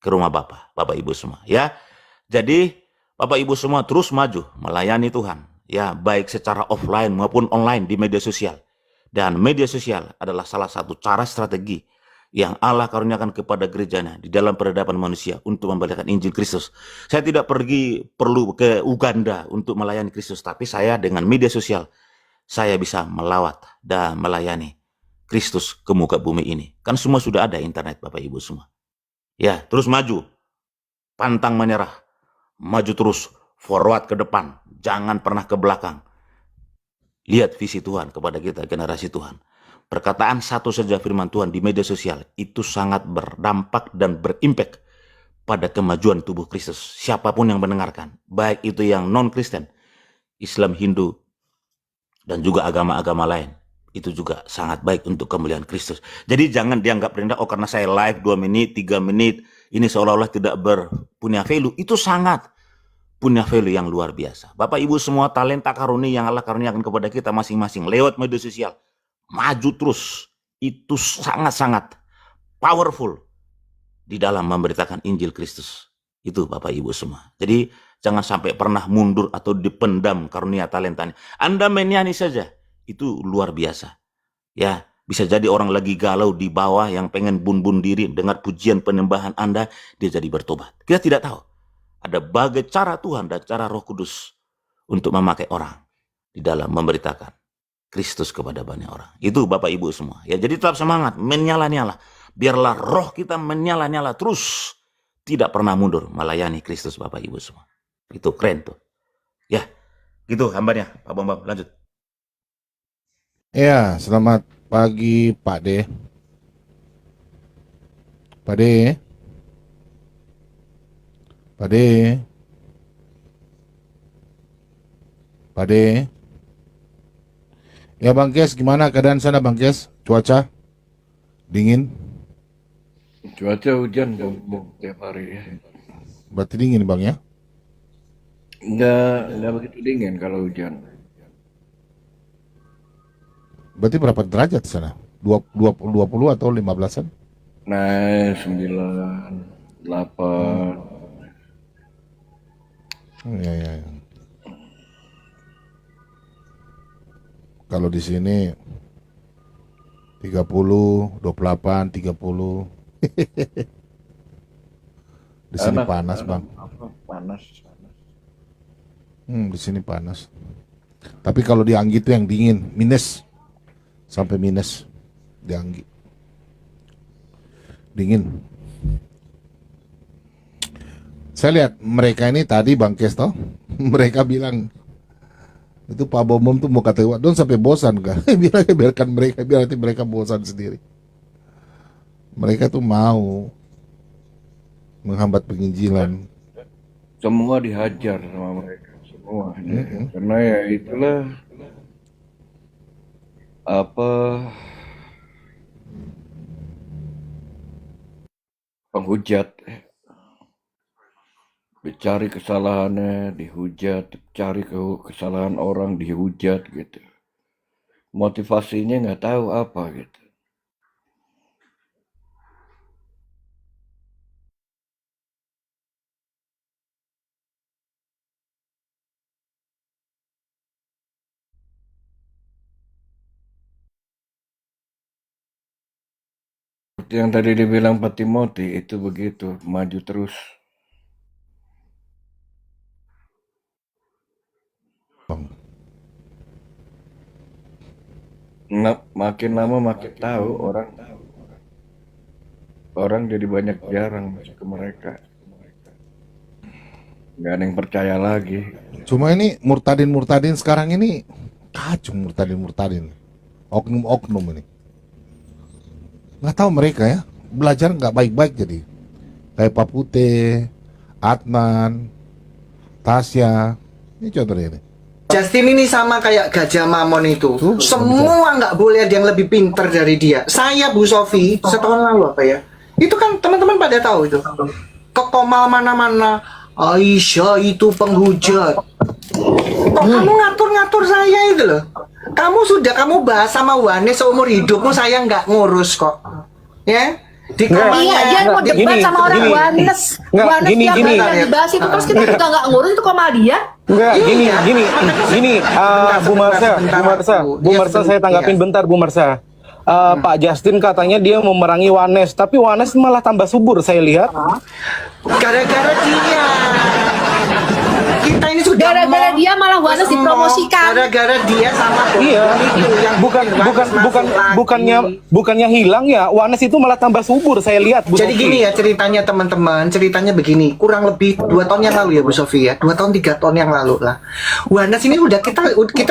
ke rumah Bapak Ibu semua. Ya, jadi Bapak Ibu semua terus maju melayani Tuhan. Ya, baik secara offline maupun online di media sosial. Dan media sosial adalah salah satu cara strategi yang Allah karuniakan kepada gerejanya di dalam peradaban manusia untuk memberitakan Injil Kristus. Saya tidak perlu ke Uganda untuk melayani Kristus, tapi saya dengan media sosial, saya bisa melawat dan melayani Kristus ke muka bumi ini. Kan semua sudah ada internet, Bapak Ibu semua. Ya, terus maju. Pantang menyerah. Maju terus, forward ke depan. Jangan pernah ke belakang. Lihat visi Tuhan kepada kita, generasi Tuhan. Perkataan satu saja firman Tuhan di media sosial itu sangat berdampak dan berimpact pada kemajuan tubuh Kristus. Siapapun yang mendengarkan, baik itu yang non-Kristen, Islam, Hindu, dan juga agama-agama lain, itu juga sangat baik untuk kemuliaan Kristus. Jadi jangan dianggap rendah, oh karena saya live 2 menit, 3 menit, ini seolah-olah tidak berpunya value. Itu sangat punya value yang luar biasa. Bapak Ibu semua, talenta karunia yang Allah karuniakan kepada kita masing-masing lewat media sosial, maju terus. Itu sangat-sangat powerful di dalam memberitakan Injil Kristus. Itu Bapak Ibu semua. Jadi jangan sampai pernah mundur atau dipendam karunia talentanya. Anda menyanyi saja, itu luar biasa. Ya, bisa jadi orang lagi galau di bawah yang pengen bun-bun diri dengar pujian penyembahan Anda, dia jadi bertobat. Kita tidak tahu. Ada bagai cara Tuhan dan cara Roh Kudus untuk memakai orang di dalam memberitakan Kristus kepada banyak orang. Itu Bapak Ibu semua. Ya, jadi tetap semangat, menyala-nyala. Biarlah roh kita menyala-nyala terus. Tidak pernah mundur melayani Kristus, Bapak Ibu semua. Itu keren tuh. Ya, gitu hambanya, Pak Bambang. Lanjut. Ya, selamat pagi Pak D. Pak D. Pak D. Pak D. Ya Bang Kes, gimana keadaan sana Bang Kes? Cuaca? Dingin? Cuaca hujan gabung tiap hari ya. Berarti dingin Bang ya? Enggak begitu dingin kalau hujan. Berarti berapa derajat di sana? 20 atau 15-an? Nah, 9, 8. Ya. Kalau di sini 30, 28, 30. Di sini panas, Bang. Panas. Di sini panas. Tapi kalau di Anggi itu yang dingin, minus. Sampai minus di Anggi. Dingin. Saya lihat mereka ini tadi Bang Kes toh, mereka bilang itu Pak Bomom tuh mau kata don sampai bosan gak? Biarkan mereka, biar nanti mereka bosan sendiri. Mereka tuh mau menghambat penginjilan. Semua dihajar sama mereka semua. Karena ya itulah apa penghujat. Dicari kesalahannya, dihujat, cari kesalahan orang, dihujat gitu. Motivasinya nggak tahu apa gitu. Seperti yang tadi dibilang Pak Timothy, itu begitu, maju terus. Makin lama makin tahu orang jadi banyak jarang masuk ke mereka. Nggak ada yang percaya lagi. Cuma ini murtadin sekarang ini kacung murtadin. oknum-oknum ini. Nggak tahu mereka ya, belajar nggak baik-baik jadi. Kayak Pak Putih, Adnan, Tasya, ini contohnya ini. Justin ini sama kayak Gajah Mamon itu. Tuh, Semua nggak boleh ada yang lebih pinter dari dia. Saya Bu Sofi setahun lalu apa ya? Itu kan teman-teman pada tahu itu. Ke Komal mana-mana, Aisyah itu penghujat. Kok kamu ngatur-ngatur saya itu loh? Kamu bahas sama Wane seumur hidupmu, saya nggak ngurus kok. Ya? Di kamarnya, Iya, dia mau di- debat sama orang gini. Wanes. Nggak, Wanes gini, tiap gini. hari yang dibahas itu terus kita juga nggak ngurus itu kok malah dia. Enggak, Iya. gini, Bu Marsa, saya tanggapin bentar, Bu Marsa. Pak Justin katanya dia memerangi Wanes, tapi Wanes malah tambah subur saya lihat. gara-gara dia. Kita ini sudah Gara-gara mau- dia malah Wanes terus mau- dipromosikan. Gara-gara dia sama Iya, itu yang bukan bikin Wanes masuk lagi. bukannya hilang ya, Wanes itu malah tambah subur saya lihat, Bu Jadi Sofi. gini ya ceritanya teman-teman, ceritanya begini, kurang lebih 2 tahun yang lalu ya Bu Sofi ya, 2 tahun 3 tahun yang lalu lah. Wanes ini udah kita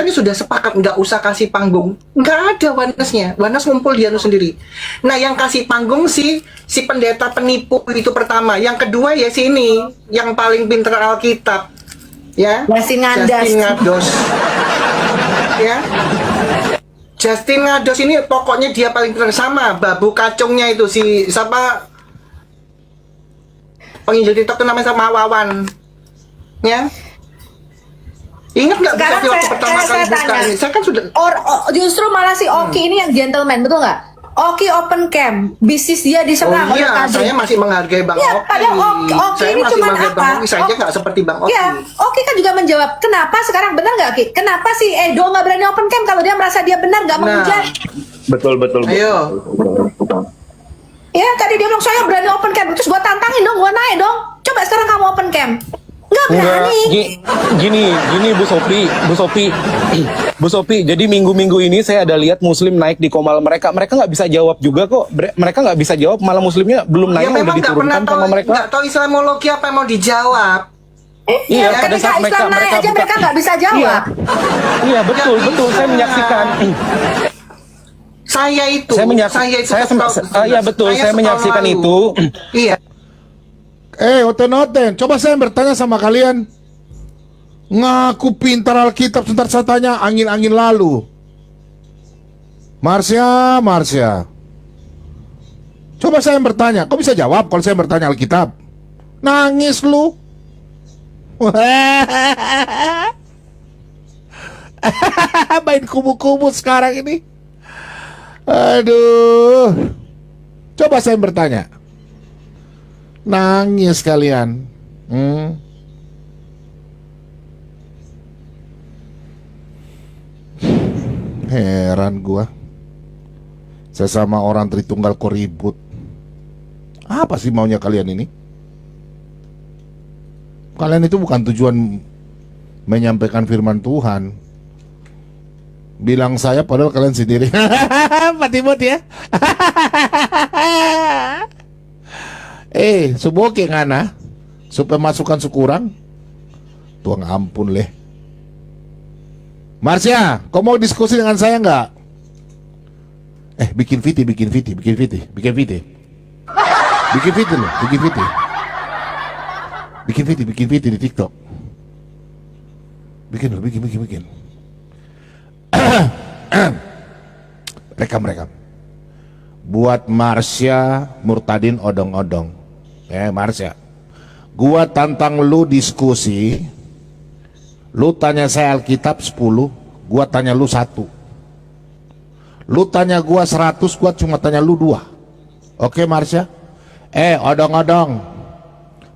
ini sudah sepakat nggak usah kasih panggung, nggak ada Wanesnya, Wanes ngumpul dia sendiri. Nah yang kasih panggung si pendeta penipu itu pertama, yang kedua ya si ini, yang paling pinter Alkitab, ya. Justin Ngadas. Justin Ngados, ya. Justin Ngados ini pokoknya dia paling pinter, sama babu kacungnya itu si siapa penginjil TikTok itu namanya sama Wawan, ya. Ingat nggak Bu Sekarang Sofi waktu pertama kali saya buka tanya. ini? Saya kan sudah Justru malah si Oki ini yang gentleman, betul nggak? Oki open cam, bisnis dia diserang oh oleh iya, kadin. saya masih menghargai Bang Ya, Oki. padahal Oki Saya ini masih cuman menghargai apa? Bang Oki, saya aja nggak seperti Bang Oki. Ya, Oki kan juga menjawab, kenapa sekarang benar nggak Ki? Kenapa si Edo nggak berani open cam kalau dia merasa dia benar nggak Nah. menghujat? Betul. Ayo. Ya, tadi dia bilang saya berani open cam, terus gua tantangin dong, gua naik dong. Coba sekarang kamu open cam. Nggak Enggak, berani. gini Bu Sofi. Jadi minggu-minggu ini saya ada lihat Muslim naik di komal mereka nggak bisa jawab juga kok. Mereka nggak bisa jawab, malah Muslimnya belum Ya naik udah memang nggak pernah diturunkan tahu, sama mereka. nggak tahu Islamologi apa yang mau dijawab. Iya, Ya, pada ketika saat Islam naik aja buka- mereka nggak bisa jawab. Iya, betul, saya menyaksikan. Saya itu, Iya betul, saya setahun menyaksikan lalu. itu. Iya. Oten, coba saya bertanya sama kalian. Ngaku pintar Alkitab, sebentar saya tanya angin-angin lalu. Marsya. Coba saya bertanya, kok bisa jawab kalau saya bertanya Alkitab? Nangis lu. Main kubu-kubu sekarang ini. Aduh. Coba saya bertanya. Nangis kalian. Heran gua. Saya sama orang Tritunggal kok ribut. Apa sih maunya kalian ini? Kalian itu bukan tujuan menyampaikan firman Tuhan. Bilang saya padahal kalian sendiri. Pak Timot ya. Suboke ngana supaya masukan sukurang. Tuang ampun leh. Marsya, kau mau diskusi dengan saya nggak? Bikin VT loh, bikin VT di TikTok. Bikin. Rekam. Buat Marsya Murtadin odong-odong. Marsya, gua tantang lu diskusi. Lu tanya saya Alkitab 10, gua tanya lu 1. Lu tanya gua 100, gua cuma tanya lu 2. Oke Marsya? Odong-odong,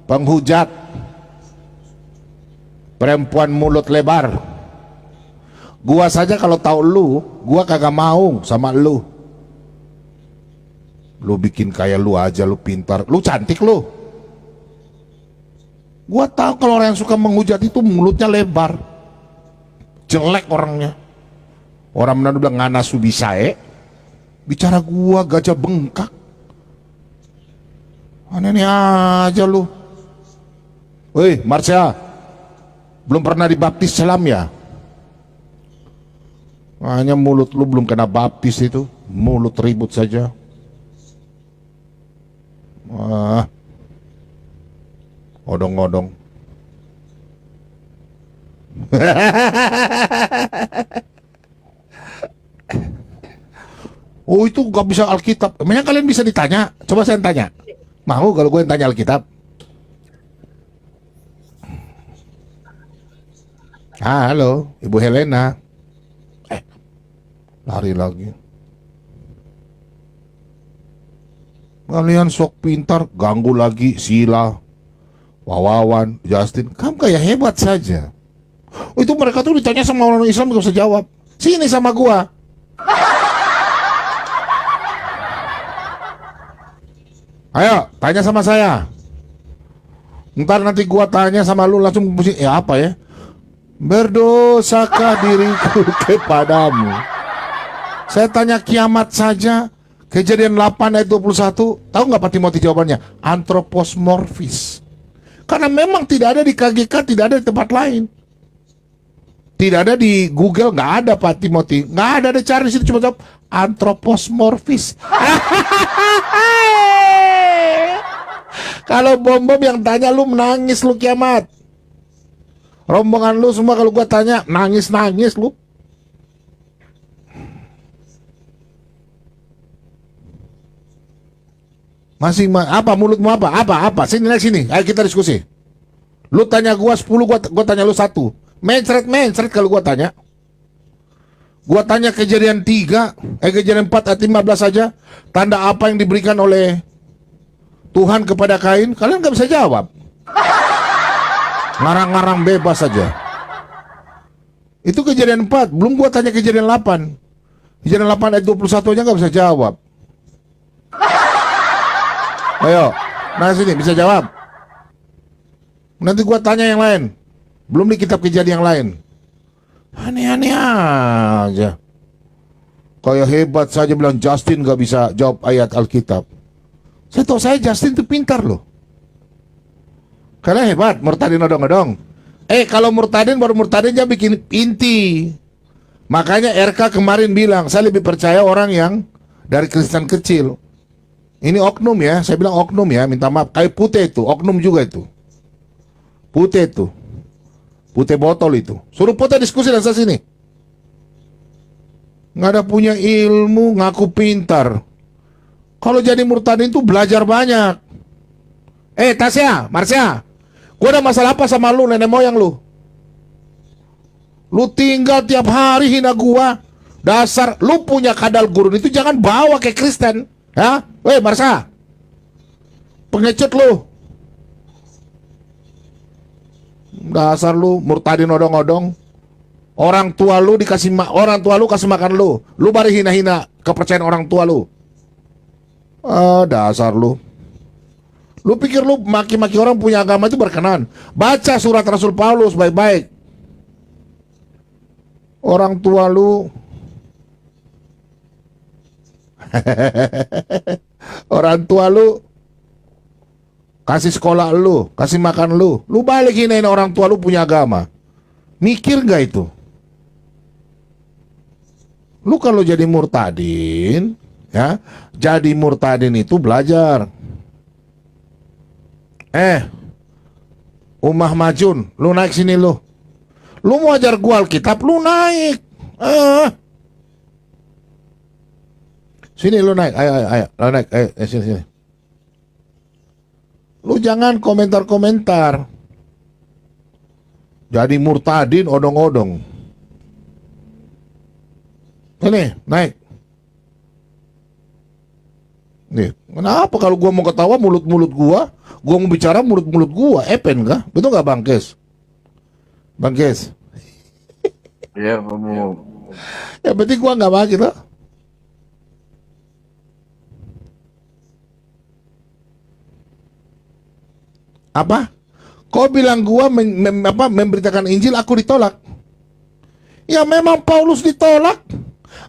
penghujat, perempuan mulut lebar. Gua saja kalau tahu lu, gua kagak mau sama lu. Lu bikin kayak lu aja, lu pintar, lu cantik lu. Gua tahu kalau orang yang suka menghujat itu mulutnya lebar, jelek orangnya. Orang Manado bilang ngana subisae, bicara gua gajah bengkak. Aneh aja lu. Woi Marsya, belum pernah dibaptis Islam ya? Hanya mulut lu belum kena baptis itu, mulut ribut saja. Odong-odong. Oh itu gak bisa Alkitab. Emangnya kalian bisa ditanya? Coba saya tanya. Mau kalau gue yang tanya Alkitab? Halo, Ibu Helena. Lari lagi. Kalian sok pintar, ganggu lagi Sila, Wawawan, Justin. Kamu kayak hebat saja. Oh, itu mereka tuh ditanya sama orang Islam gak bisa jawab. Sini sama gua. Ayo, tanya sama saya. Ntar nanti gua tanya sama lu langsung pusing. Ya apa ya? Berdosakah diriku kepadamu? Saya tanya kiamat saja. Kejadian 8 ayat 21. Tahu nggak Pak Timothy jawabannya? Antroposmorfis. Karena memang tidak ada di KGK, tidak ada di tempat lain. Tidak ada di Google, nggak ada Pak Timothy. Nggak ada cari di situ, cuma jawab antroposmorfis. Kalau bom-bom yang tanya lu menangis lu kiamat. Rombongan lu semua kalau gua tanya nangis-nangis lu. Masih apa mulutmu apa? Sini naik sini. Ayo kita diskusi. Lu tanya gua 10, gua tanya lu 1. Mencret kalau gua tanya. Gua tanya kejadian 3, kejadian 4 ayat 15 saja. Tanda apa yang diberikan oleh Tuhan kepada Kain? Kalian nggak bisa jawab. Ngarang-ngarang bebas saja. Itu kejadian 4, belum gua tanya kejadian 8. Kejadian 8 ayat 21 aja nggak bisa jawab. Ayo, nah sini bisa jawab. Nanti gua tanya yang lain. Belum di kitab kejadian yang lain. Aneh-aneh aja. Kayak hebat saja bilang Justin gak bisa jawab ayat Alkitab. Saya tahu Justin itu pintar loh. Karena hebat, murtadin odong-odong. Kalau murtadin baru murtadin aja bikin inti. Makanya RK kemarin bilang, saya lebih percaya orang yang dari Kristen kecil. Ini oknum ya, saya bilang oknum ya, minta maaf. Kayak putih itu, oknum juga itu. Putih itu. Putih botol itu. Suruh putih diskusi dan saya sini. Nggak ada punya ilmu, ngaku pintar. Kalau jadi murtadin itu belajar banyak. Tasya, Marsya, gua ada masalah apa sama lu, nenek moyang lu? Lu tinggal tiap hari hina gua. Dasar, lu punya kadal gurun itu jangan bawa ke Kristen. Ya? Weh, Marsha. Pengecut lu. Dasar lu murtadin odong-odong. Orang tua lu kasih makan lu. Lu baru hina-hina kepercayaan orang tua lu. Dasar lu. Lu pikir lu maki-maki orang punya agama itu berkenan? Baca surat Rasul Paulus baik-baik. Orang tua lu orang tua lu kasih sekolah lu, kasih makan lu, lu balik hinain orang tua lu punya agama. Mikir gak itu? Lu kalau jadi murtadin, ya, jadi murtadin itu belajar. Umah Majun, lu naik sini lu. Lu mau ajar gua Alkitab, lu naik. Sini lu naik, ayo, lu naik, ayo, sini. Lu jangan komentar-komentar. Jadi murtadin odong-odong. Sini, naik. Nih, kenapa kalau gua mau ketawa mulut-mulut gua mau bicara mulut-mulut gua, epen kah? Betul nggak Bang Kes? Bang Kes? Iya, kamu. Ya berarti gua nggak bagi loh. Apa? Kau bilang gua memberitakan Injil, aku ditolak. Ya memang Paulus ditolak.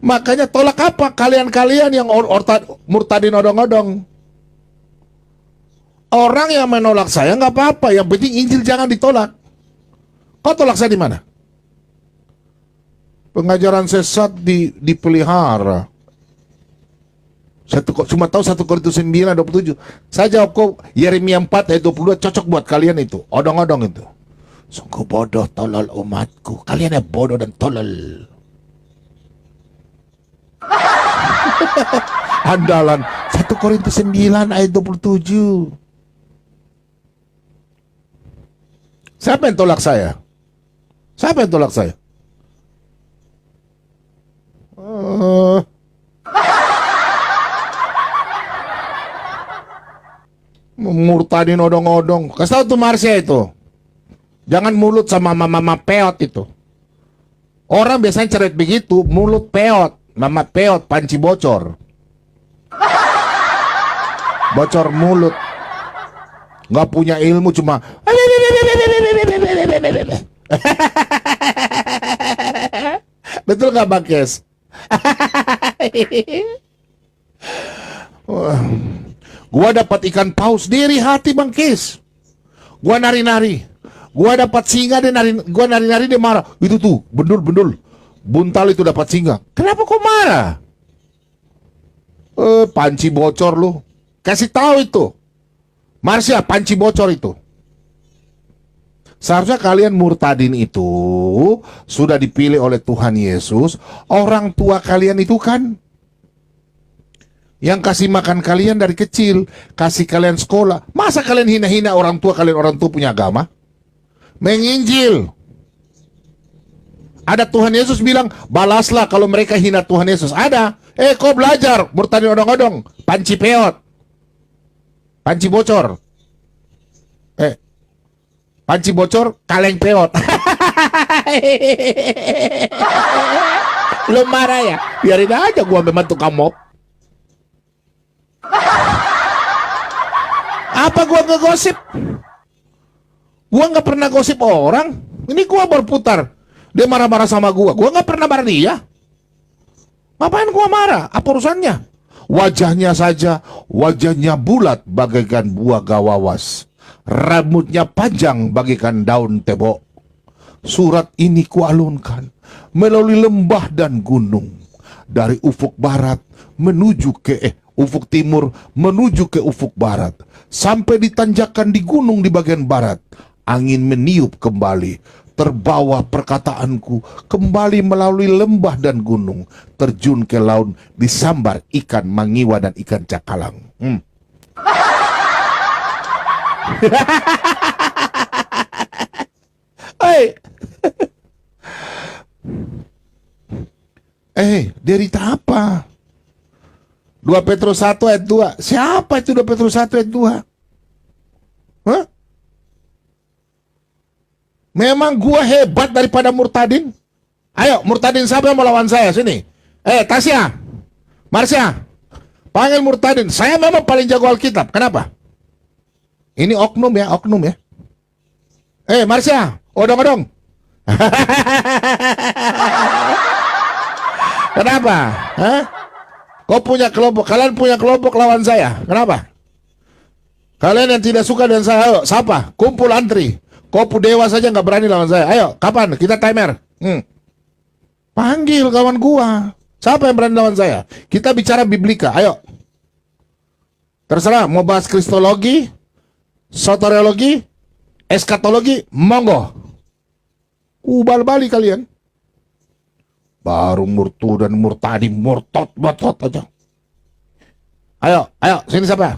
Makanya tolak apa? Kalian-kalian yang murtadin odong-odong. Orang yang menolak saya nggak apa-apa. Yang penting Injil jangan ditolak. Kau tolak saya di mana? Pengajaran sesat dipelihara. Cuma tahu 1 Korintus 9:27. Saya jawab kok Yeremia 4 ayat 22 cocok buat kalian itu. Odong-odong itu. Sungguh bodoh tolol umatku. Kalian yang bodoh dan tolol. Andalan 1 Korintus 9 ayat 27. Siapa yang tolak saya? Siapa yang tolak saya? Murtadin odong-odong. Kasih tahu tuh Marsha itu. Jangan mulut sama mama peot itu. Orang biasanya cerit begitu, mulut peot, mama peot, panci bocor. Bocor mulut. Nggak punya ilmu cuma betul nggak Bang Kes? Gua dapat ikan paus dari hati Bang Kes. Gua nari-nari. Gua dapat singa dia nari, gua nari-nari dia marah. Itu tuh, bendul-bendul. Buntal itu dapat singa. Kenapa kok marah? Panci bocor lu. Kasih tahu itu. Marsha, panci bocor itu. Seharusnya kalian murtadin itu sudah dipilih oleh Tuhan Yesus. Orang tua kalian itu kan yang kasih makan kalian dari kecil, kasih kalian sekolah. Masa kalian hina-hina orang tua kalian, orang tua punya agama? Menginjil. Ada Tuhan Yesus bilang, balaslah kalau mereka hina Tuhan Yesus. Ada. Kau belajar, murtadin odong-odong, panci peot, panci bocor. Panci bocor, kaleng peot. Lo marah ya? Biarin aja gua memang tukang mop. Apa gua ngegosip? Gua nggak pernah gosip orang. Ini gua berputar. Dia marah-marah sama gua. Gua nggak pernah marah dia. Ngapain gua marah? Apa urusannya? Wajahnya saja, wajahnya bulat bagaikan buah gawawas. Rambutnya panjang bagaikan daun tebok. Surat ini kualunkan melalui lembah dan gunung. Dari ufuk barat menuju ke ufuk timur menuju ke ufuk barat. Sampai ditanjakan di gunung di bagian barat. Angin meniup kembali. Terbawa perkataanku kembali melalui lembah dan gunung. Terjun ke laut disambar ikan mangiwa dan ikan cakalang. Derita apa? 2 Petrus 1 ayat 2. Siapa itu 2 Petrus 1 ayat 2? Hah? Memang gua hebat daripada murtadin? Ayo, murtadin siapa yang mau lawan saya? Sini. Tasya, Marsha, panggil murtadin. Saya memang paling jago Alkitab. Kenapa? Ini oknum ya, oknum ya. Marsha, odong-odong. Kenapa? Hah? Kau punya kelompok, kalian punya kelompok lawan saya. Kenapa? Kalian yang tidak suka dengan saya, ayo, siapa? Kumpul antri. Kau dewa saja nggak berani lawan saya. Ayo, kapan? Kita timer. Panggil kawan gua. Siapa yang berani lawan saya? Kita bicara biblika. Ayo. Terserah, mau bahas kristologi, soteriologi, eskatologi, monggo. Ubal balik kalian. Baru murtu dan murtadi, murtot aja. Ayo, sini siapa?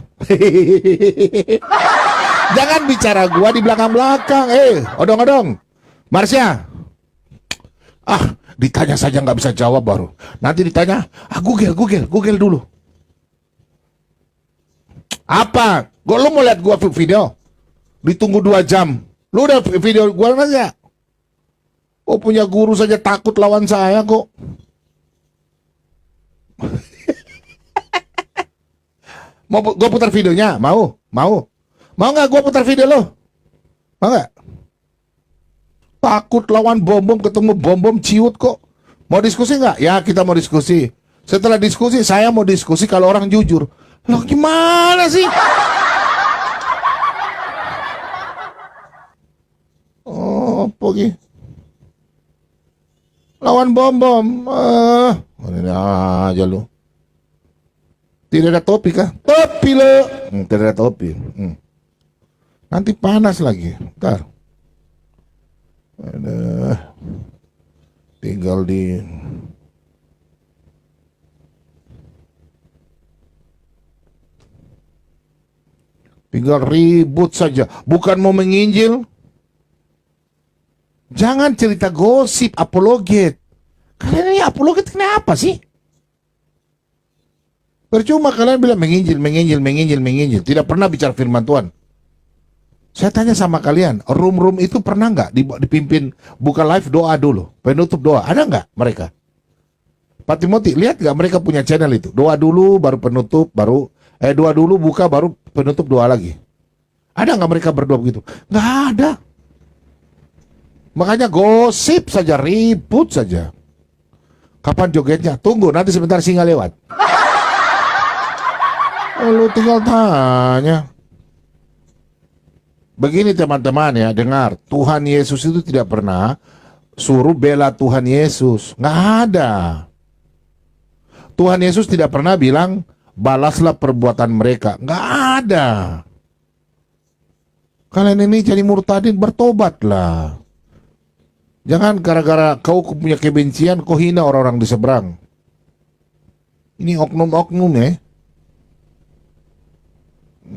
Jangan bicara gua di belakang-belakang. Odong-odong. Marsha. Ditanya saja nggak bisa jawab baru. Nanti ditanya, Google dulu. Apa? Lu mau lihat gua video? Ditunggu 2 jam. Lu udah video gua nggak? Oh, punya guru saja takut lawan saya kok. Mau gua putar videonya? Mau? Mau nggak gua putar video lo? Mau nggak? Takut lawan bom-bom, ketemu bom-bom ciut kok. Mau diskusi nggak? Ya, kita mau diskusi. Setelah diskusi, saya mau diskusi kalau orang jujur. Loh, gimana sih? Oh, pergi. Lawan bom-bom. Ini aja lu. Tidak ada topi kah? Topi lo. Tidak ada topi. Nanti panas lagi. Ntar. Ada. Tinggal di. Tinggal ribut saja. Bukan mau menginjil. Jangan cerita gosip, apologet. Kalian ini apologet kenapa sih? Percuma kalian bilang menginjil. Tidak pernah bicara firman Tuhan. Saya tanya sama kalian, room itu pernah nggak dipimpin buka live doa dulu, penutup doa, ada nggak mereka? Pak Timothy, lihat nggak mereka punya channel itu? Doa dulu, baru penutup, doa dulu, buka, baru penutup doa lagi. Ada nggak mereka berdoa begitu? Nggak ada. Makanya gosip saja, ribut saja. Kapan jogetnya? Tunggu, nanti sebentar singa lewat. Lu tinggal tanya. Begini teman-teman ya, dengar. Tuhan Yesus itu tidak pernah suruh bela Tuhan Yesus. Nggak ada. Tuhan Yesus tidak pernah bilang, balaslah perbuatan mereka. Nggak ada. Kalian ini jadi murtadin, bertobatlah. Jangan gara-gara kau punya kebencian, kau hina orang-orang di seberang. Ini oknum-oknum ya.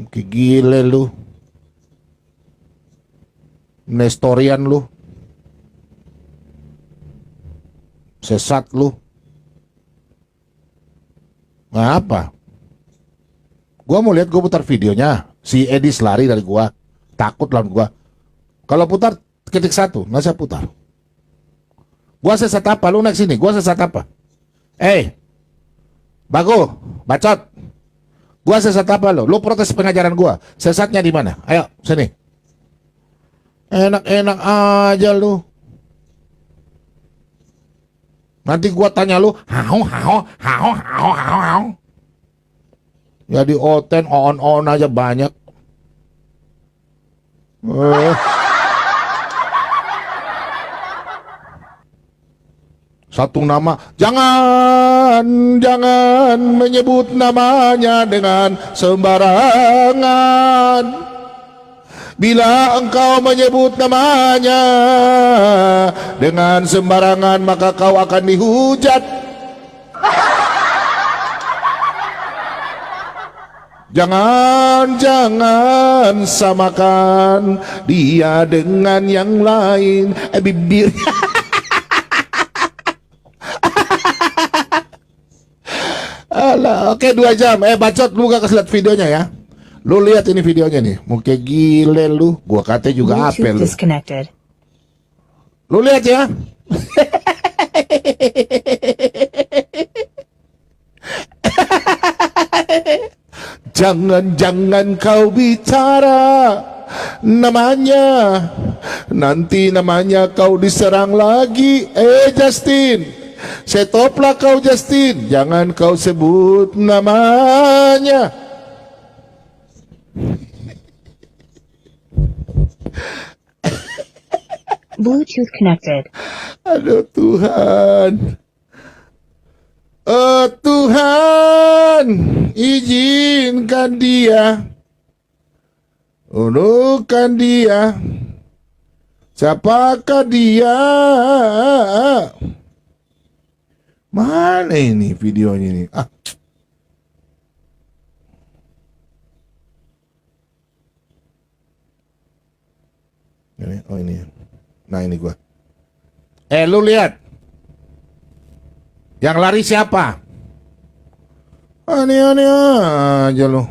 Gile lu. Nestorian lu. Sesat lu. Nah, apa? Gua mau lihat, gua putar videonya. Si Edis lari dari gua. Takut lawan gua. Kalau putar, ketik 1. Nggak saya putar. Gua sesat apa? Lu naik sini. Gua sesat apa? Bago, bacot. Gua sesat apa lo? Lu protes pengajaran gua. Sesatnya di mana? Ayo, sini. Enak-enak aja lu. Nanti gua tanya lu, hau. Jadi oten, on aja banyak. Satu nama, jangan menyebut namanya dengan sembarangan. Bila engkau menyebut namanya dengan sembarangan, maka kau akan dihujat. Jangan samakan dia dengan yang lain. Bibir. Alah, oke 2 jam. Bacot, lu gak kasih lihat videonya ya. Lu lihat ini videonya nih. Muka gile lu. Gua kata juga apel lu. Lu lihat ya. Jangan kau bicara namanya. Nanti namanya kau diserang lagi. Justin, stoplah kau Justin. Jangan kau sebut namanya. Bluetooth connected. Aduh Tuhan. Oh Tuhan, izinkan dia. Unukan dia. Siapakah dia? Mana ini videonya ini? Ini, oh ini. Nah ini gua. Lu lihat. Yang lari siapa? Aneh-aneh aja lu.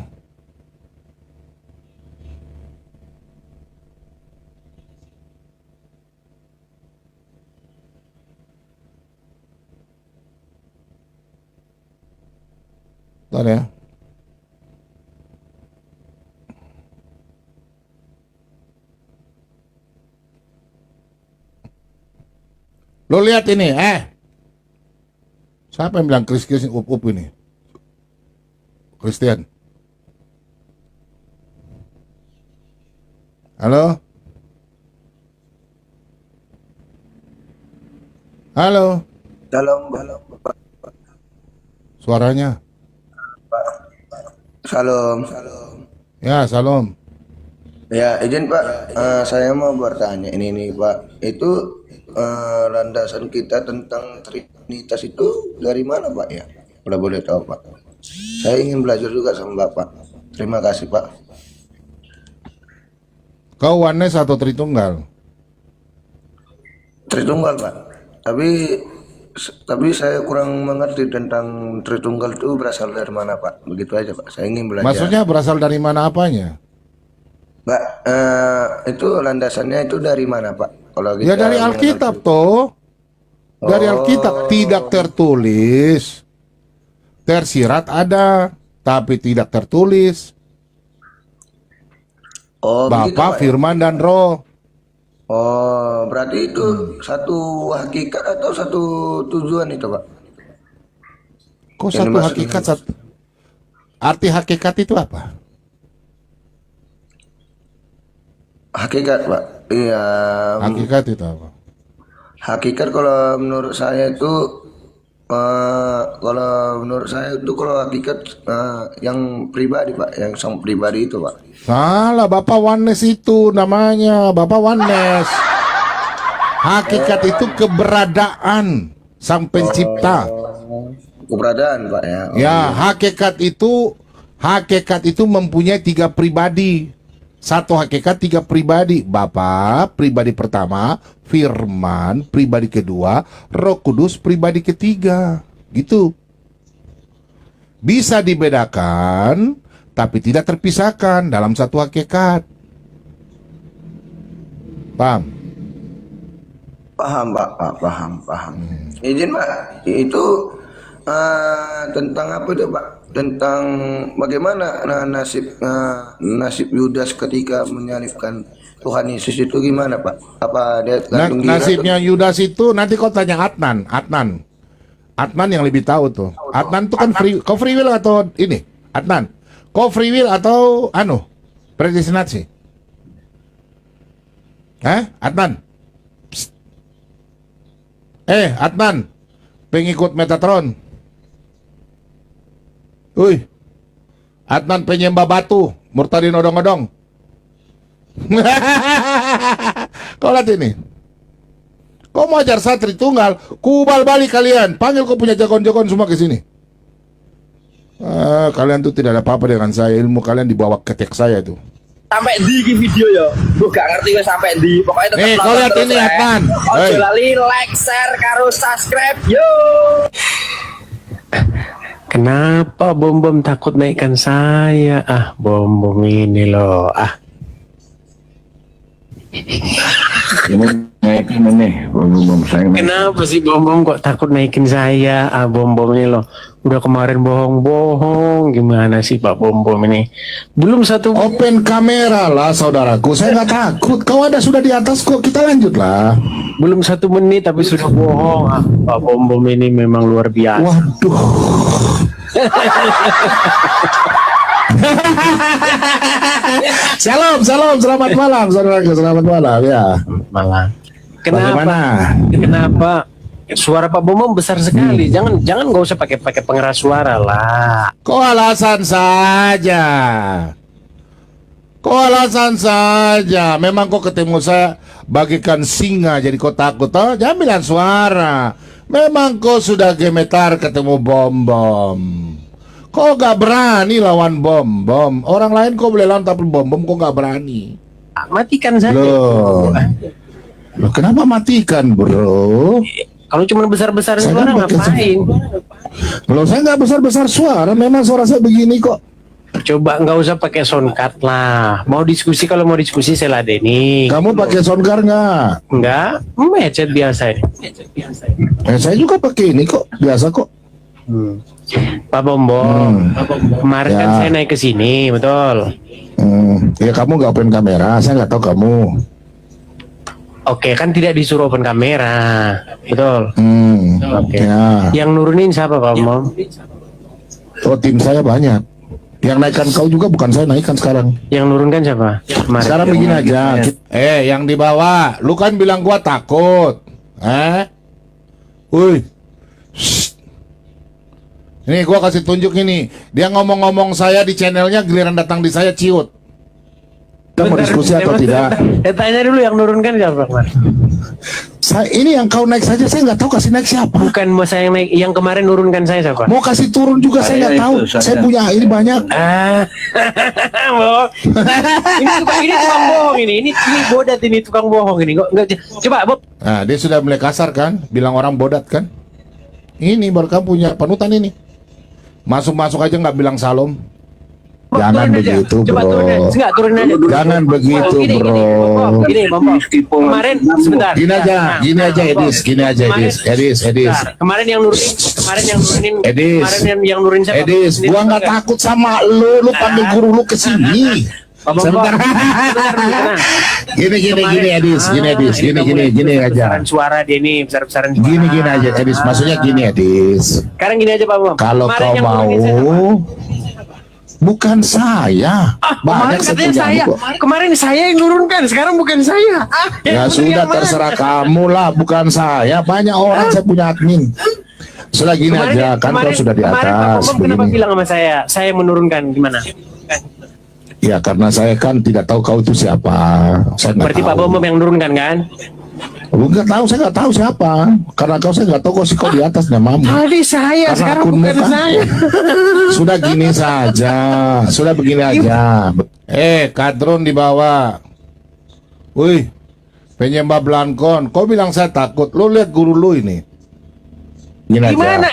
Bentar ya. Lo lihat ini, siapa yang bilang Kristen up ini? Kristen. Halo? Halo. Salam, Suaranya. salam. Ya, salam. Ya, izin Pak, saya mau bertanya ini nih Pak, itu landasan kita tentang Trinitas itu dari mana Pak ya? Kalau boleh tahu Pak. Saya ingin belajar juga sama Bapak. Terima kasih Pak. Kau Oneness atau Tritunggal? Tritunggal Pak. Tapi saya kurang mengerti tentang Tritunggal itu berasal dari mana Pak. Begitu aja Pak. Saya ingin belajar. Maksudnya berasal dari mana apanya? Pak, itu landasannya itu dari mana Pak? Kalau Ya kita dari Alkitab toh. Dari Alkitab tidak tertulis. Tersirat ada, tapi tidak tertulis. Oh, begitu, Bapa, Pak, ya? Firman dan Roh. Oh, berarti itu satu hakikat atau satu tujuan itu, Pak? Kok Yang satu dimaksud hakikat? ini, Mas. Arti hakikat itu apa? Hakikat, Pak. Iya. Hakikat itu apa? Hakikat kalau menurut saya itu kalau hakikat yang pribadi, Pak, yang sang pribadi itu, Pak. Salah, Bapak Oneness itu namanya. Bapak Oneness. Hakikat itu keberadaan Sang Pencipta. Keberadaan, Pak, ya. Oh, Ya, hakikat itu mempunyai 3 pribadi. Satu hakikat 3 pribadi. Bapa pribadi pertama, Firman pribadi kedua, Roh Kudus pribadi ketiga. Gitu. Bisa dibedakan, tapi tidak terpisahkan dalam satu hakikat. Paham? Paham, Pak. Paham. Izin, Pak. Itu tentang apa itu, Pak? Tentang bagaimana nasib Yudas ketika menyalibkan Tuhan Yesus itu gimana, Pak? Apa dia gantung diri? Nasibnya Yudas itu nanti kau tanya Adnan yang lebih tahu tuh. Adnan tuh kan kau free will atau ini? Adnan, kau free will atau predestinasi? Adnan? Psst. Adnan, pengikut Metatron. Uy, Adnan penyembah batu, murtadin odong-odong. Kau lihat ini. Kau mau ajar saya Tritunggal, kubal balik kalian. Panggil kau punya jagoan-jagoan semua ke sini. Kalian tuh tidak ada apa-apa dengan saya. Ilmu kalian dibawa ketek saya tuh. Sampai di video ya, gue gak ngerti gue sampai di. Pokoknya tetap Nih, kau lihat ini Adnan. Ojo lali like, share, karo subscribe, yo. Kenapa Bom takut naikkan saya? Bom ini loh. Ini naikin ini, bom saya. Kenapa sih Bom kok takut naikin saya? Bom ini loh. Udah kemarin bohong-bohong. Gimana sih Pak Bom ini? Belum satu. Open kamera lah saudaraku. Saya nggak takut. Kau ada sudah di atas kok. Kita lanjut lah. Belum 1 menit tapi sudah bohong. Pak Bom ini memang luar biasa. Waduh. Shalom, selamat malam, saudaraku, selamat malam ya. Malam. Bagaimana? Kenapa suara Pak Bom besar sekali? Jangan nggak usah pakai pengeras suara lah. Kok alasan saja. Memang kok ketemu saya bagikan singa jadi kau takut toh? Jangan bilang suara. Memang kau sudah gemetar ketemu bom. Kok gak berani lawan bom? Orang lain kok boleh lawan tapi bom kok gak berani? Matikan saja. Loh, kenapa matikan, bro? Kalau cuma besar-besar suara ngapain? Loh, saya nggak besar-besar suara. Memang suara saya begini kok. Coba nggak usah pakai soundcard lah. Kalau mau diskusi saya ladeni. Kamu pakai soundcard nggak? Nggak, headset biasa ini. Saya juga pakai ini kok, biasa kok. Pak Bom, kemarin kan saya naik ke sini, betul? Ya kamu nggak open kamera, saya nggak tahu kamu. Oke, kan tidak disuruh open kamera, betul? Oke. Ya. Yang nurunin siapa Pak Bom? Oh, tim saya banyak. Yang naikkan kau juga bukan saya naikkan sekarang. Yang nurunkan siapa? Sekarang begini aja. Yang di bawah, lu kan bilang gua takut. Woi. Shh. Nih gua kasih tunjuk ini. Dia ngomong-ngomong saya di channelnya, giliran datang di saya ciut. Kita mau diskusi atau tidak? Tanya dulu yang nurunkan siapa, Mas? Ini yang kau naik saja, saya nggak tahu kasih naik siapa. Bukan mau saya yang naik, yang kemarin nurunkan saya siapa? Mau kasih turun juga saya nggak tahu. Saya punya ini banyak. Ini tukang bohong ini bodat ini tukang bohong ini. Kok nggak coba Bob? Nah, dia sudah mulai kasar kan, bilang orang bodat kan. Ini baru kamu punya panutan ini. Masuk-masuk aja nggak bilang salam. Jangan begitu, bro. Enggak, turunin aja. Jangan begitu, bro. Gini, kemarin sebentar. Gini aja, Edis. Kemarin yang nurunin, Edis. Kemarin yang nurunin siapa? Edis, gua nggak takut sama lu panggil guru lu ke sini. Sebentar. Gini, Edis. Gini aja. Suara dia ini besar-besaran. Gini aja, Edis. Maksudnya gini, Edis. Sekarang gini aja, Pak Bom. Kalau kau mau, bukan saya. Kemarin katanya saya. Kemarin saya yang nurunkan, sekarang bukan saya. Ya sudah, terserah kamu lah, bukan saya. Banyak orang saya punya admin. Sudah gini aja, kan kau sudah di atas. Kenapa bilang sama saya yang menurunkan gimana? Ya karena saya kan tidak tahu kau itu siapa. Berarti Pak Bom yang nurunkan kan? Lu nggak tahu, saya nggak tahu siapa. Karena saya nggak tahu kau di atas namamu. Tadi saya, karena sekarang akunmu bukan kan. saya. Sudah gini saja, sudah begini aja. Kadron di bawah. Wih, penyembah Blankon. Kau bilang saya takut. Lu lihat guru lu ini. Gimana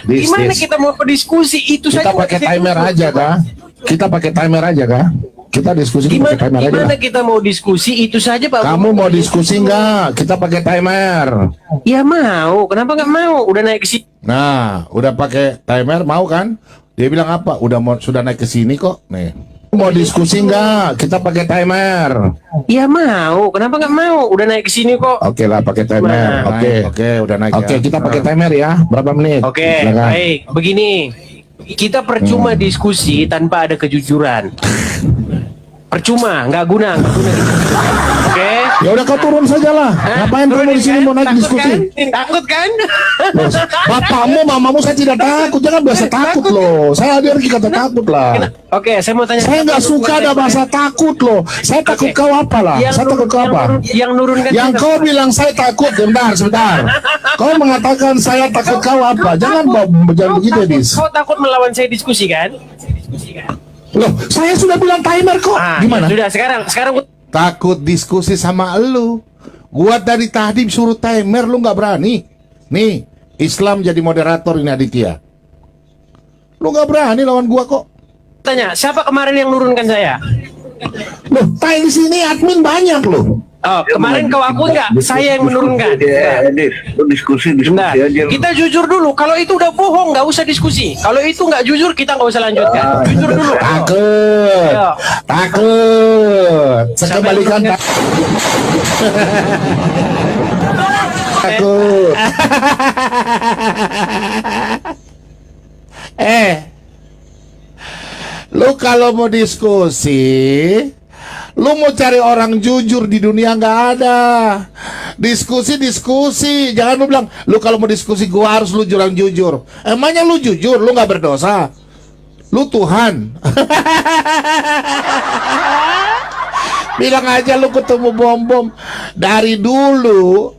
kita mau berdiskusi itu kita saja? Pakai timer aja kah? Kita pakai timer aja kah? Kita diskusi pakai timer aja. Gimana kita mau diskusi itu saja, Pak? Kamu mau diskusi nggak? Kita pakai timer. Ya mau. Kenapa nggak mau? Udah naik ke sini. Nah, udah pakai timer, mau kan? Dia bilang apa? Sudah naik ke sini kok. Nih. Mau diskusi nggak? Kita pakai timer. Ya mau. Kenapa nggak mau? Udah naik ke sini kok. Oke lah, pakai timer. Oke, udah naik. Oke, kita pakai timer ya. Berapa menit? Oke, baik. Begini. Kita percuma diskusi tanpa ada kejujuran. Percuma, nggak guna. Oke? Ya udah kau turun sajalah. Ngapain kamu di sini mau naik diskusi? Takut kan? Loh, bapakmu, mamamu saya tidak takut. Jangan biasa takut loh. Saya ada kata takut lah. Oke, saya mau tanya. Saya nggak suka ada bahasa takut loh. Saya takut kau apa lah? Saya takut kau apa? Yang nurunkan. Yang kau bilang saya takut. Sebentar. Kau mengatakan saya takut kau apa? Jangan begitu, Dis. Kau takut melawan saya diskusi kan? Loh, saya sudah bilang timer kok. Gimana? Sudah, sekarang takut diskusi sama lu. Gua dari tadi suruh timer, lu nggak berani. Nih, Islam jadi moderator ini Aditya. Lu nggak berani lawan gua kok. tanya, siapa kemarin yang nurunkan saya? Loh, di sini admin banyak loh. Oh, kemarin kau aku nggak? Saya yang menurunkan. Diskusi nah, aja. kita jujur dulu. Kalau itu udah bohong, nggak usah diskusi. Kalau itu nggak jujur, kita nggak usah lanjutkan. Jujur dulu. Takut. Saya kembalikan. Takut. Lu kalau mau diskusi, lu mau cari orang jujur di dunia nggak ada. Diskusi, jangan lu bilang lu kalau mau diskusi gua harus lu orang jujur. Emangnya lu jujur, lu nggak berdosa, lu Tuhan. Bilang aja lu ketemu bom dari dulu.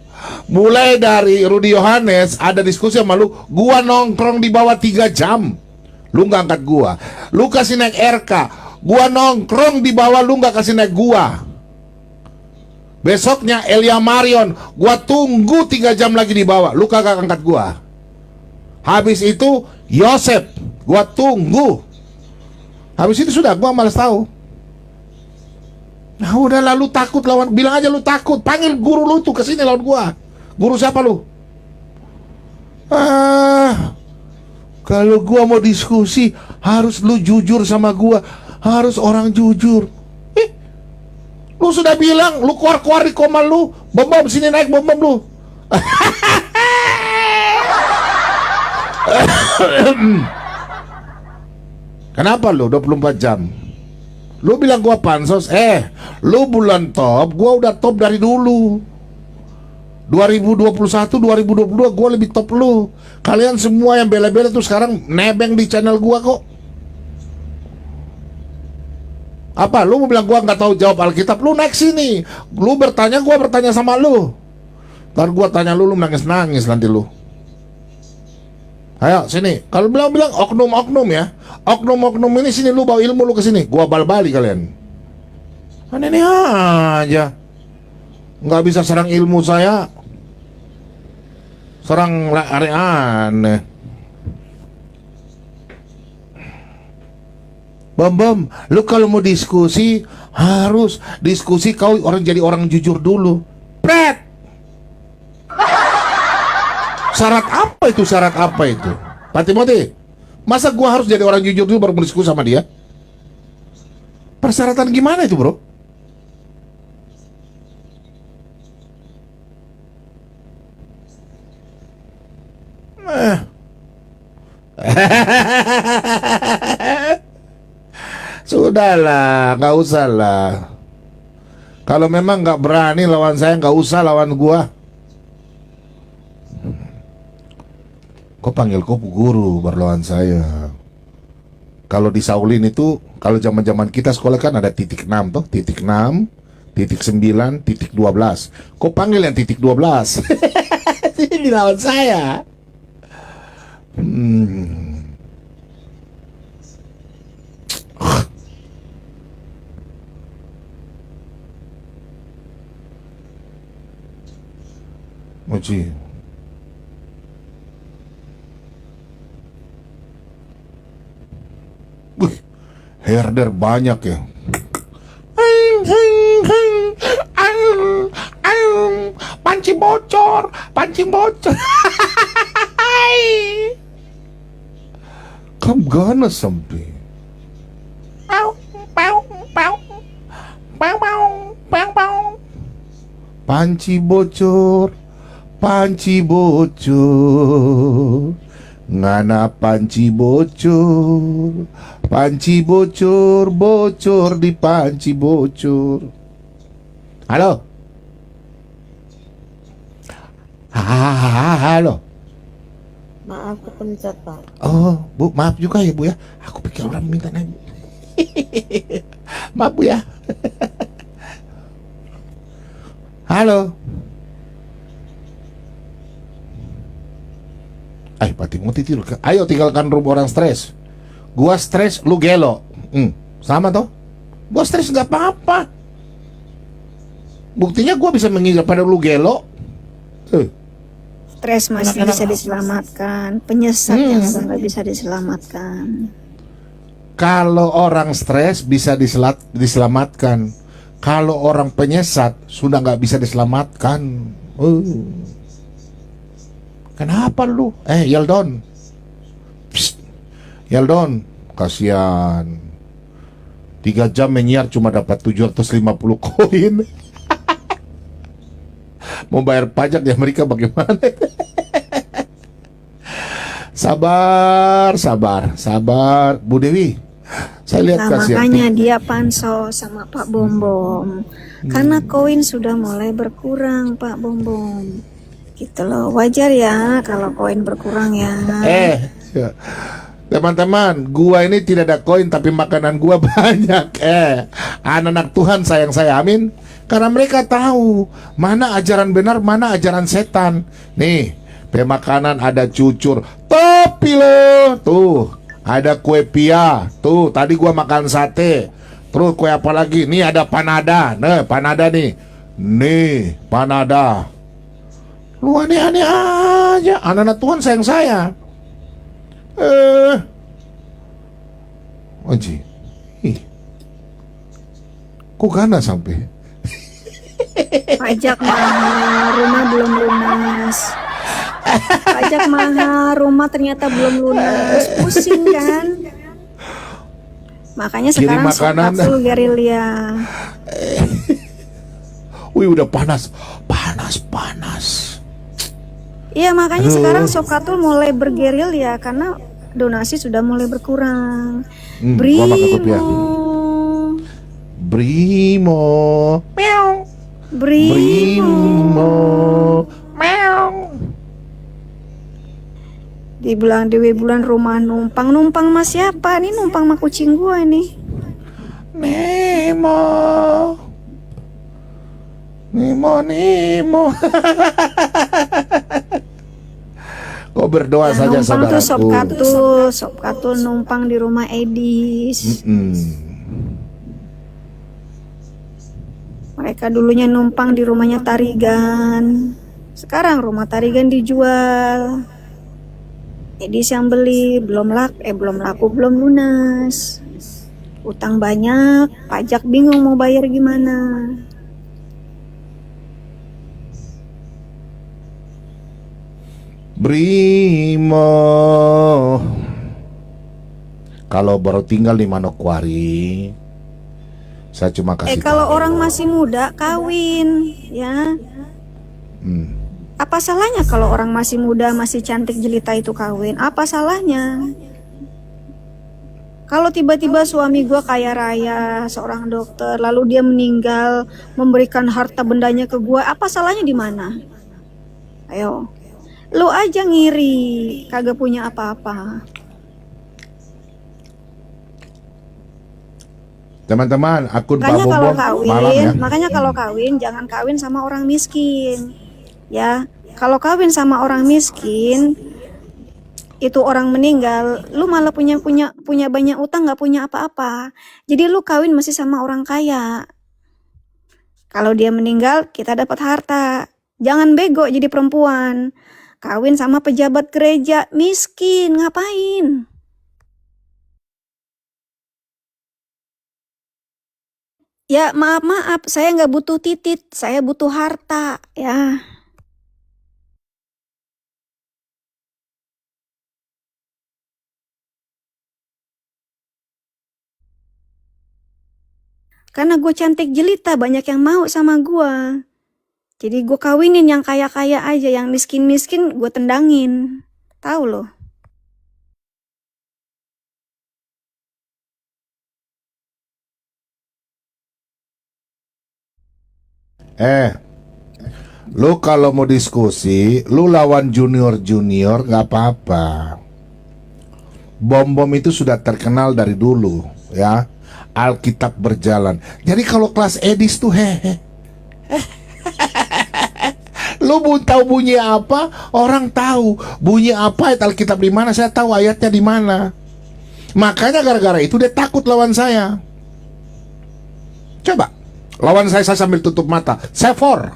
Mulai dari Rudy Yohanes ada diskusi sama lu, gua nongkrong di bawah 3 jam. Lu nggak angkat gua. Lu kasih naik RK, gua nongkrong di bawah, lu nggak kasih naik gua. Besoknya Elia Marion, gua tunggu 3 jam lagi di bawah, lu kagak angkat gua. Habis itu Yosef, gua tunggu. Habis itu sudah, gua malas tahu. Nah udah lalu takut lawan, bilang aja lu takut, panggil guru lu tuh kesini lawan gua. Guru siapa lu? Kalau gua mau diskusi harus lu jujur sama gua, harus orang jujur. Lu sudah bilang, lu keluar di komal lu, bom sini naik bom lu. Kenapa lu 24 jam? Lu bilang gua pansos, lu bulan top, gua udah top dari dulu. 2021, 2022 gue lebih top lu. Kalian semua yang bela-bela tuh sekarang nebeng di channel gue kok. Apa lu mau bilang gue nggak tahu jawab Alkitab? Lu naik sini, lu bertanya, gue bertanya sama lu. Ntar gue tanya lu nangis-nangis nanti lu. Ayo sini. Kalau bilang oknum-oknum ya, oknum-oknum ini sini, lu bawa ilmu lu ke sini. Gua bal-bali kalian. Aneh aja. Nggak bisa serang ilmu saya. Serang aneh. Bom, lu kalau mau diskusi harus diskusi kau orang jadi orang jujur dulu. Pret. Syarat apa itu? Syarat apa itu? Pak Timothy, masa gua harus jadi orang jujur dulu baru berdiskusi sama dia? Persyaratan gimana itu, bro? Sudahlah, nggak usah lah. Kalau memang nggak berani lawan saya, nggak usah lawan gua. Kok panggil kok guru berlawan saya? Kalau di Saulin itu, kalau zaman-zaman kita sekolah kan ada titik 6 toh, titik 6, titik 9, titik 12. Kok panggil yang titik 12? Ini lawan saya. Moji. Wih, herder banyak ya. Panci bocor, panci bocor. Kamu ganas sampai. Panci bocor, panci bocor. Ngana panci bocor, panci bocor, bocor di panci bocor. Halo. Halo. Maaf kepencet Pak. Oh, Bu, maaf juga ya Bu ya. Aku pikir orang minta naik. Maaf Bu ya. Halo. Pak Timothy tidur. Ayo tinggalkan rumah orang stres. Gua stres, lu gelo. Sama toh? Gua stres nggak apa-apa. Buktinya gua bisa mengingat pada lu gelo. Stres masih bisa diselamatkan, penyesat yang nggak bisa diselamatkan. Kalau orang stres bisa diselamatkan. Kalau orang penyesat sudah nggak bisa diselamatkan. Kenapa lu? Yeldon. Psst. Yeldon, kasihan. 3 jam menyiar cuma dapat 750 koin. Mau bayar pajak di Amerika bagaimana? Sabar, sabar, sabar. Bu Dewi, saya lihat kasihan. Makanya dia pansos sama Pak Bombom. Karena koin sudah mulai berkurang, Pak Bombom. Gitu loh, wajar ya kalau koin berkurang ya. Teman-teman, gua ini tidak ada koin tapi makanan gua banyak. Anak-anak Tuhan sayang saya, amin. Karena mereka tahu mana ajaran benar, mana ajaran setan. Nih, pemakanan ada cucur. Tapi loh, tuh ada kue pia. Tuh, tadi gua makan sate. Terus kue apa lagi? Nih ada panada. Nah, panada nih. Nih, panada. Lu aneh-aneh aja. Anak-anak Tuhan sayang saya. Oji. Kok ganas sampai? Pajak mahal, rumah belum lunas. Pajak mahal, rumah ternyata belum lunas. Pusing kan? Makanya sekarang sokapul gerilya. Wih, udah panas. Panas. Iya, makanya sekarang Sokatul mulai bergeril ya karena donasi sudah mulai berkurang. Brimo. Dibilang Dewi Bulan rumah numpang. Numpang mas siapa? Nih numpang sama kucing gua nih. Nemo. Nemo. Kau berdoa saja Numpang tuh saudaraku. Sob Katul numpang di rumah Edis. Mereka dulunya numpang di rumahnya Tarigan. Sekarang rumah Tarigan dijual. Edis yang beli, belum laku, belum lunas. Utang banyak, pajak bingung mau bayar gimana. Brimo. Kalau baru tinggal di Manokwari, saya cuma kasih Kalau tahu. orang masih muda kawin, ya. Apa salahnya kalau orang masih muda, masih cantik jelita itu kawin? Apa salahnya? Kalau tiba-tiba suami gue kaya raya, seorang dokter, lalu dia meninggal, memberikan harta bendanya ke gue, apa salahnya di mana? Ayo, lu aja ngiri, kagak punya apa-apa. Teman-teman, akun Pak Makanya kalau Bombom malam ya. makanya kalau kawin jangan kawin sama orang miskin. Ya, kalau kawin sama orang miskin, itu orang meninggal, lu malah punya banyak utang, nggak punya apa-apa. Jadi lu kawin masih sama orang kaya. Kalau dia meninggal, kita dapat harta. Jangan bego jadi perempuan. Kawin sama pejabat gereja, miskin, ngapain? Ya maaf, saya nggak butuh titit, saya butuh harta, ya. Karena gue cantik jelita, banyak yang mau sama gue. Jadi gue kawinin yang kaya-kaya aja, yang miskin-miskin gue tendangin. Tahu loh. Lu kalau mau diskusi, lu lawan junior nggak apa-apa. Bom itu sudah terkenal dari dulu, ya. Alkitab berjalan. Jadi kalau kelas Edis tuh lu tahu bunyi apa? Orang tahu bunyi apa, ayat Alkitab di mana? Saya tahu ayatnya di mana. Makanya gara-gara itu dia takut lawan saya. Coba lawan saya sambil tutup mata. Safor.